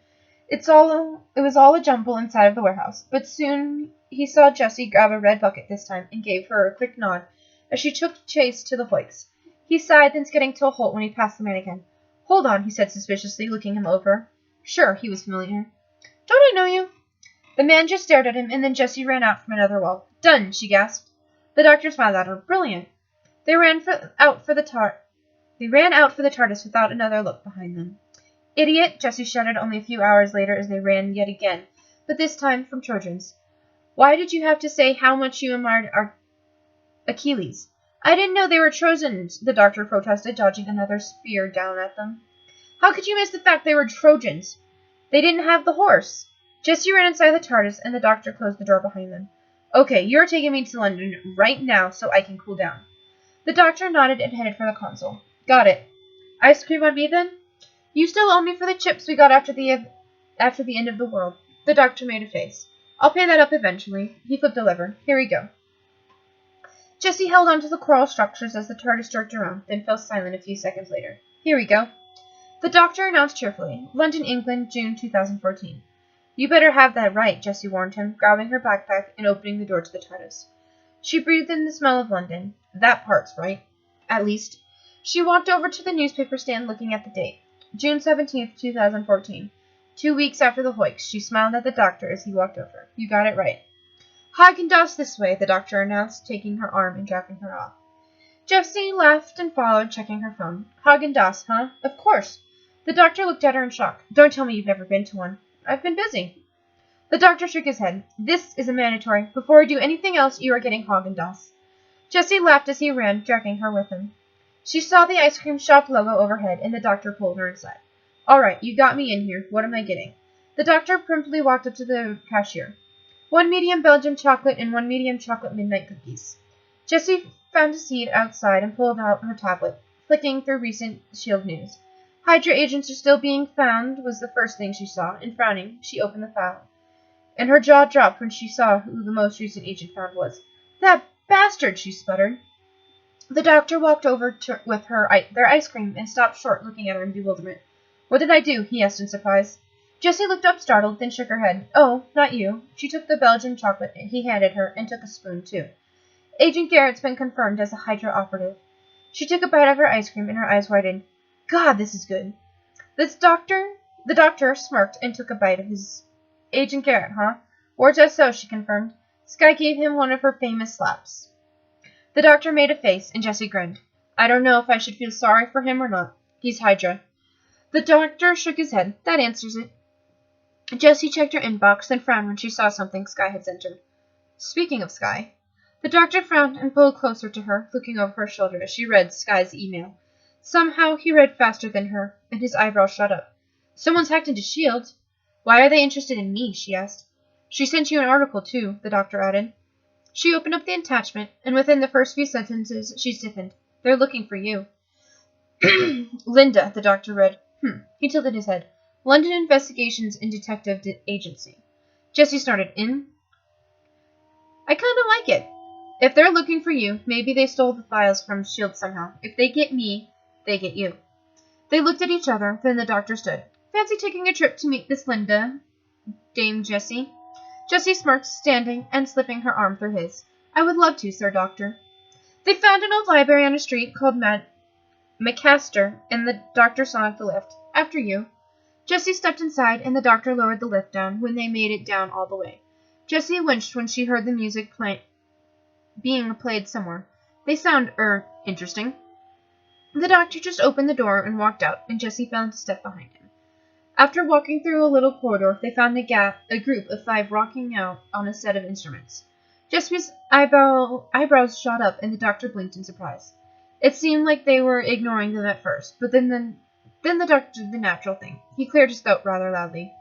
Speaker 1: It was all a jumble inside of the warehouse, but soon he saw Jessie grab a red bucket this time and gave her a quick nod as she took chase to the Hoyks. He sighed, then skidding to a halt when he passed the man again. Hold on, he said suspiciously, looking him over. Sure, he was familiar. Don't I know you? The man just stared at him, and then Jessie ran out from another wall. Done, she gasped. The doctor smiled at her. Brilliant. They ran out for the TARDIS without another look behind them. Idiot, Jessie shouted only a few hours later as they ran yet again, but this time from Trojans. Why did you have to say how much you admired our Achilles? I didn't know they were Trojans, the doctor protested, dodging another spear down at them. How could you miss the fact they were Trojans? They didn't have the horse. Jessie ran inside the TARDIS, and the doctor closed the door behind them. Okay, you're taking me to London right now so I can cool down. The doctor nodded and headed for the console. Got it. Ice cream on me, then? You still owe me for the chips we got after the end of the world. The doctor made a face. I'll pay that up eventually. He flipped a lever. Here we go. Jessie held onto the coral structures as the TARDIS jerked around, then fell silent a few seconds later. Here we go. The doctor announced cheerfully. London, England, June 2014. You better have that right, Jessie warned him, grabbing her backpack and opening the door to the TARDIS. She breathed in the smell of London. That part's right. At least. She walked over to the newspaper stand looking at the date. June 17th, 2014. 2 weeks after the Hoyks. She smiled at the doctor as he walked over. You got it right. Haagen-Dazs this way, the doctor announced, taking her arm and dropping her off. Jessie laughed and followed, checking her phone. Haagen-Dazs, huh? Of course. The doctor looked at her in shock. Don't tell me you've never been to one. I've been busy. The doctor shook his head. This is a mandatory. Before I do anything else, you are getting Haagen-Dazs. Jessie laughed as he ran, dragging her with him. She saw the ice cream shop logo overhead, and the doctor pulled her inside. All right, you got me in here. What am I getting? The doctor promptly walked up to the cashier. 1 medium Belgian chocolate and 1 medium chocolate midnight cookies. Jessie found a seat outside and pulled out her tablet, flicking through recent S.H.I.E.L.D. news. Hydra agents are still being found was the first thing she saw, and frowning, she opened the file. And her jaw dropped when she saw who the most recent agent found was. That bastard, she sputtered. The doctor walked over with their ice cream and stopped short, looking at her in bewilderment. What did I do? He asked in surprise. Jessie looked up startled, then shook her head. Oh, not you. She took the Belgian chocolate he handed her and took a spoon, too. Agent Garrett's been confirmed as a Hydra operative. She took a bite of her ice cream and her eyes widened. God, this is good. The doctor smirked and took a bite of his. Agent Garrett, huh? Or just so, she confirmed. Skye gave him one of her famous slaps. The doctor made a face, and Jessie grinned. I don't know if I should feel sorry for him or not. He's Hydra. The doctor shook his head. That answers it. Jessie checked her inbox, then frowned when she saw something Sky had sent her. Speaking of Sky, the doctor frowned and pulled closer to her, looking over her shoulder as she read Sky's email. Somehow he read faster than her, and his eyebrows shot up. Someone's hacked into S.H.I.E.L.D. Why are they interested in me? She asked. She sent you an article, too, the doctor added. She opened up the attachment, and within the first few sentences she stiffened. They're looking for you. Linda, the doctor read. He tilted his head. London Investigations and Detective Agency. Jessie started in. I kind of like it. If they're looking for you, maybe they stole the files from S.H.I.E.L.D. somehow. If they get me, they get you. They looked at each other, then the doctor stood. Fancy taking a trip to meet Miss Linda, Dame Jessie? Jessie smirked, standing and slipping her arm through his. I would love to, Sir Doctor. They found an old library on a street called McCaster, and the doctor saw the lift. After you. Jessie stepped inside, and the doctor lowered the lift down when they made it down all the way. Jessie winced when she heard the music being played somewhere. They sound, interesting. The doctor just opened the door and walked out, and Jessie found to step behind him. After walking through a little corridor, they found a group of 5 rocking out on a set of instruments. Jessie's eyebrows shot up, and the doctor blinked in surprise. It seemed like they were ignoring them at first, but then the doctor did the natural thing. He cleared his throat rather loudly.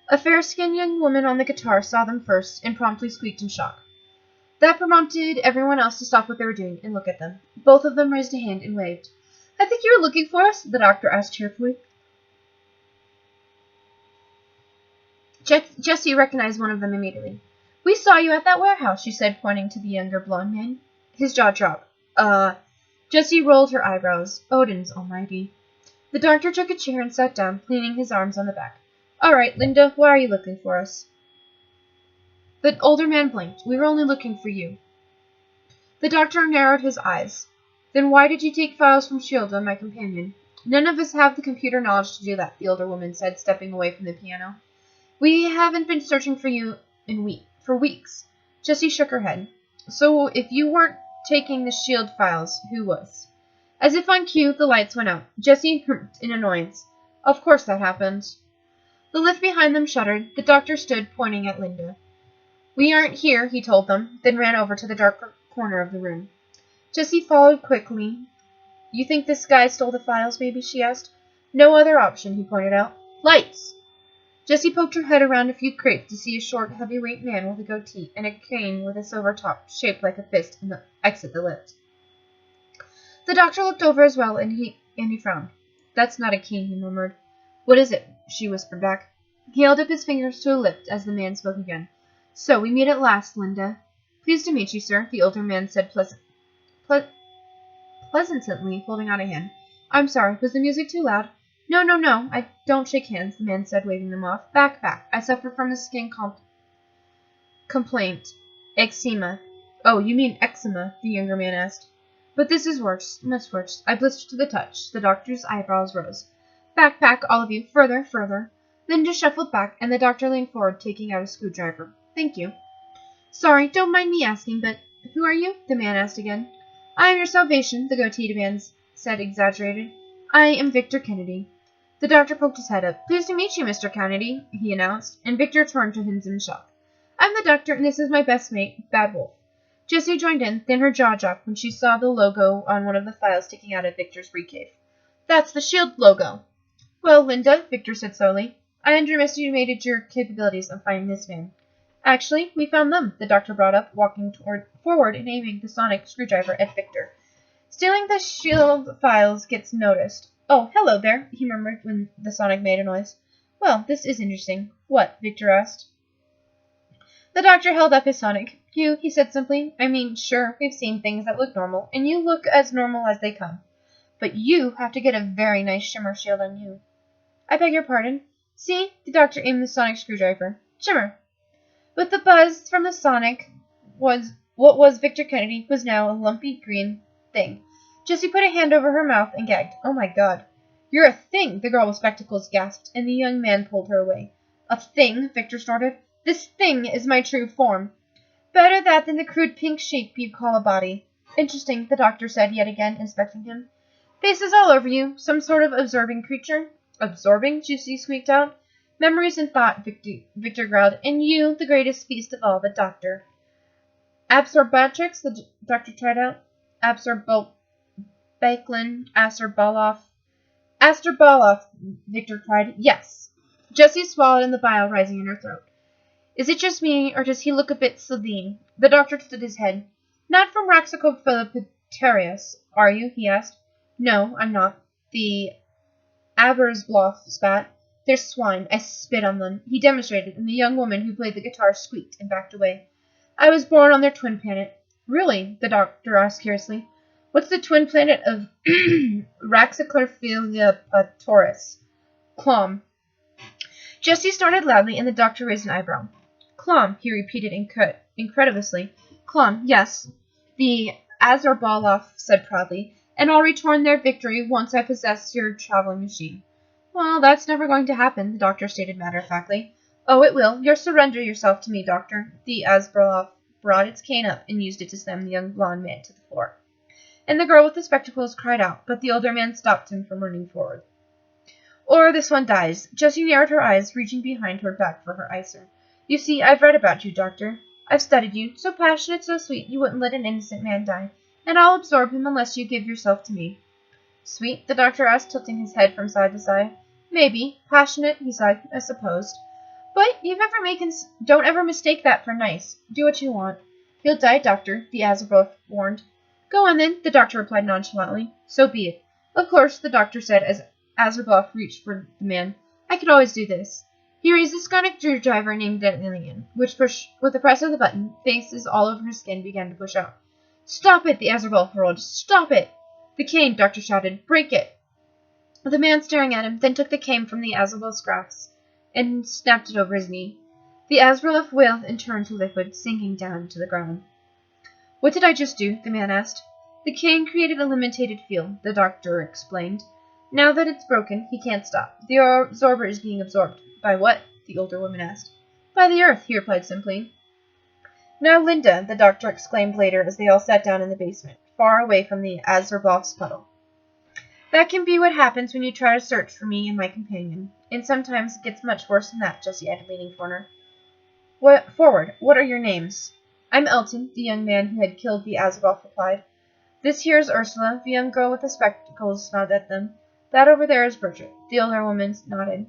Speaker 1: A fair-skinned young woman on the guitar saw them first and promptly squeaked in shock. That prompted everyone else to stop what they were doing and look at them. Both of them raised a hand and waved. I think you were looking for us, the doctor asked cheerfully. Jessie recognized one of them immediately. We saw you at that warehouse, she said, pointing to the younger blonde man. His jaw dropped. Jessie rolled her eyebrows. Odin's almighty. The doctor took a chair and sat down, leaning his arms on the back. All right, Linda, why are you looking for us? The older man blinked. We were only looking for you. The doctor narrowed his eyes. Then why did you take files from S.H.I.E.L.D. on my companion? None of us have the computer knowledge to do that, the older woman said, stepping away from the piano. We haven't been searching for you for weeks. Jessie shook her head. So if you weren't taking the S.H.I.E.L.D. files, who was? As if on cue, the lights went out. Jessie hurped in annoyance. Of course that happened. The lift behind them shuddered. The doctor stood, pointing at Linda. We aren't here, he told them, then ran over to the dark corner of the room. Jessie followed quickly. You think this guy stole the files, maybe? She asked. No other option, he pointed out. Lights! Jessie poked her head around a few crates to see a short, heavyweight man with a goatee and a cane with a silver top shaped like a fist exit the lift. The doctor looked over as well, and he frowned. That's not a cane, he murmured. What is it? She whispered back. He held up his fingers to a lift as the man spoke again. So, we meet at last, Linda. Pleased to meet you, sir, the older man said pleasantly, holding out a hand. I'm sorry, was the music too loud? No, I don't shake hands, the man said, waving them off. Back. I suffer from a skin complaint. Eczema. Oh, you mean eczema, the younger man asked. But this is worse, much worse. I blister to the touch. The doctor's eyebrows rose. Back, all of you. Further. Linda shuffled back, and the doctor leaned forward, taking out a screwdriver. Thank you. Sorry, don't mind me asking, but who are you? The man asked again. I am your salvation, the goateed man said, exaggerated. I am Victor Kennedy. The doctor poked his head up. Pleased to meet you, Mr. Kennedy, he announced, and Victor turned to him in shock. I'm the doctor, and this is my best mate, Bad Wolf. Jessie joined in, then her jaw dropped when she saw the logo on one of the files sticking out of Victor's briefcase. That's the S.H.I.E.L.D. logo. Well, Linda, Victor said slowly, I underestimated your capabilities of finding this man. Actually, we found them, the doctor brought up, walking forward and aiming the sonic screwdriver at Victor. Stealing the S.H.I.E.L.D. files gets noticed. Oh, hello there, he murmured when the sonic made a noise. Well, this is interesting. What? Victor asked. The doctor held up his sonic. You, he said simply. I mean, sure, we've seen things that look normal, and you look as normal as they come. But you have to get a very nice shimmer shield on you. I beg your pardon? See? The doctor aimed the sonic screwdriver. Shimmer. With the buzz from the sonic, what was Victor Kennedy was now a lumpy green thing. Jessie put a hand over her mouth and gagged. Oh my God. You're a thing, the girl with spectacles gasped, and the young man pulled her away. A thing? Victor snorted. This thing is my true form. Better that than the crude pink shape you call a body. Interesting, the doctor said yet again, inspecting him. Faces all over you. Some sort of absorbing creature. Absorbing? Juicy squeaked out. Memories and thought, Victor growled. And you, the greatest feast of all, the doctor. Absorbatrix, the doctor tried out. Absorbaclin, Asterbaloff, Victor cried. Yes. Jessie swallowed in the bile rising in her throat. Is it just me, or does he look a bit Slovene? The doctor tilted his head. Not from Raxacophilopaterius, are you? He asked. No, I'm not. The Abersbloff spat. They're swine. I spit on them. He demonstrated, and the young woman who played the guitar squeaked and backed away. I was born on their twin planet. Really? The doctor asked curiously. What's the twin planet of Raxacophilopaterius? Clom. Jessie snorted loudly, and the doctor raised an eyebrow. Clom, he repeated incredulously. Clom, yes, the Azerbaloff said proudly, and I'll return their victory once I possess your traveling machine. Well, that's never going to happen, the doctor stated matter-of-factly. Oh, it will. You'll surrender yourself to me, doctor. The Azerbaloff brought its cane up and used it to slam the young blonde man to the floor. And the girl with the spectacles cried out, but the older man stopped him from running forward. Or this one dies. Jessie narrowed her eyes, reaching behind her back for her icer. You see, I've read about you, doctor. I've studied you. So passionate, so sweet, you wouldn't let an innocent man die. And I'll absorb him unless you give yourself to me. Sweet? The doctor asked, tilting his head from side to side. Maybe. Passionate, he sighed, I suppose. But don't ever mistake that for nice. Do what you want. You'll die, doctor, the Azerbaloff warned. Go on, then, the doctor replied nonchalantly. So be it. Of course, the doctor said as Azerbaloff reached for the man. I could always do this. He raised a sonic screwdriver named an alien, which with the press of the button, faces all over his skin began to push out. Stop it, the Azerbaloff roared. Stop it! The cane, doctor shouted. Break it! The man staring at him then took the cane from the Azerbaloff's grasp and snapped it over his knee. The Azerbaloff wailed and turned to liquid, sinking down to the ground. What did I just do? The man asked. The cane created a limited field, the doctor explained. Now that it's broken, he can't stop. The absorber is being absorbed. By what? The older woman asked. By the earth, he replied simply. Now, Linda, the doctor exclaimed later as they all sat down in the basement, far away from the Azerbaloff's puddle. That can be what happens when you try to search for me and my companion. And sometimes it gets much worse than that, Jessie added, leaning forward. What are your names? I'm Elton, the young man who had killed the Azerbaloff replied. This here is Ursula, the young girl with the spectacles nodded at them. That over there is Bridget. The older woman nodded.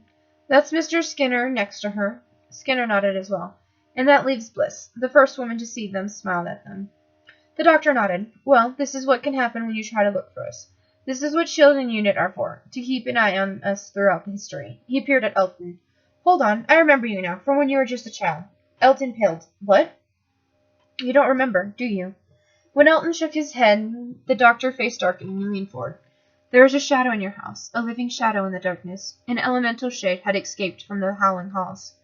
Speaker 1: That's Mr. Skinner next to her. Skinner nodded as well. And that leaves Bliss. The first woman to see them smiled at them. The doctor nodded. Well, this is what can happen when you try to look for us. This is what SHIELD and UNIT are for, to keep an eye on us throughout history. He peered at Elton. Hold on, I remember you now, from when you were just a child. Elton paled. What? You don't remember, do you? When Elton shook his head, the doctor face darkened and leaned forward. There is a shadow in your house, a living shadow in the darkness. An elemental shade had escaped from the howling halls.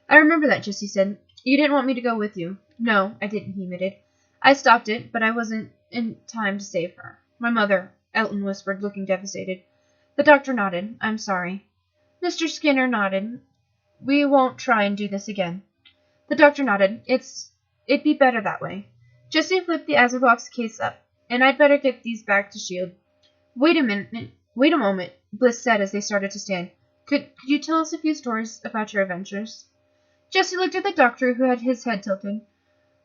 Speaker 1: I remember that, Jessie said. You didn't want me to go with you. No, I didn't, he admitted. I stopped it, but I wasn't in time to save her. My mother, Elton whispered, looking devastated. The doctor nodded. I'm sorry. Mr. Skinner nodded. We won't try and do this again. The doctor nodded. It'd be better that way. Jessie flipped the Azerbaloff's case up. And I'd better get these back to SHIELD. Wait a moment, Bliss said as they started to stand. Could you tell us a few stories about your adventures? Jessie looked at the doctor, who had his head tilted.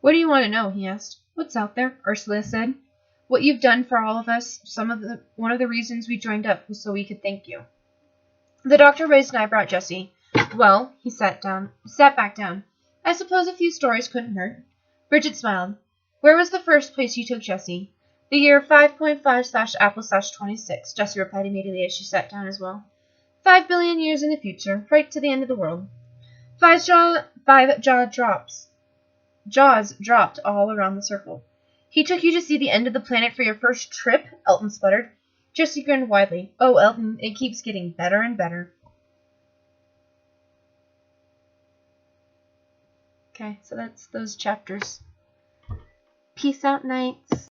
Speaker 1: What do you want to know? He asked. What's out there? Ursula said. What you've done for all of us. One of the reasons we joined up was so we could thank you. The doctor raised an eyebrow at Jessie. Well, he sat back down. I suppose a few stories couldn't hurt. Bridget smiled. Where was the first place you took Jessie? The year 5.5/Apple/26, Jessie replied immediately as she sat down as well. 5 billion years in the future, right to the end of the world. Jaws dropped all around the circle. He took you to see the end of the planet for your first trip? Elton sputtered. Jessie grinned widely. Oh, Elton, it keeps getting better and better. Okay, so that's those chapters. Peace out, Knights.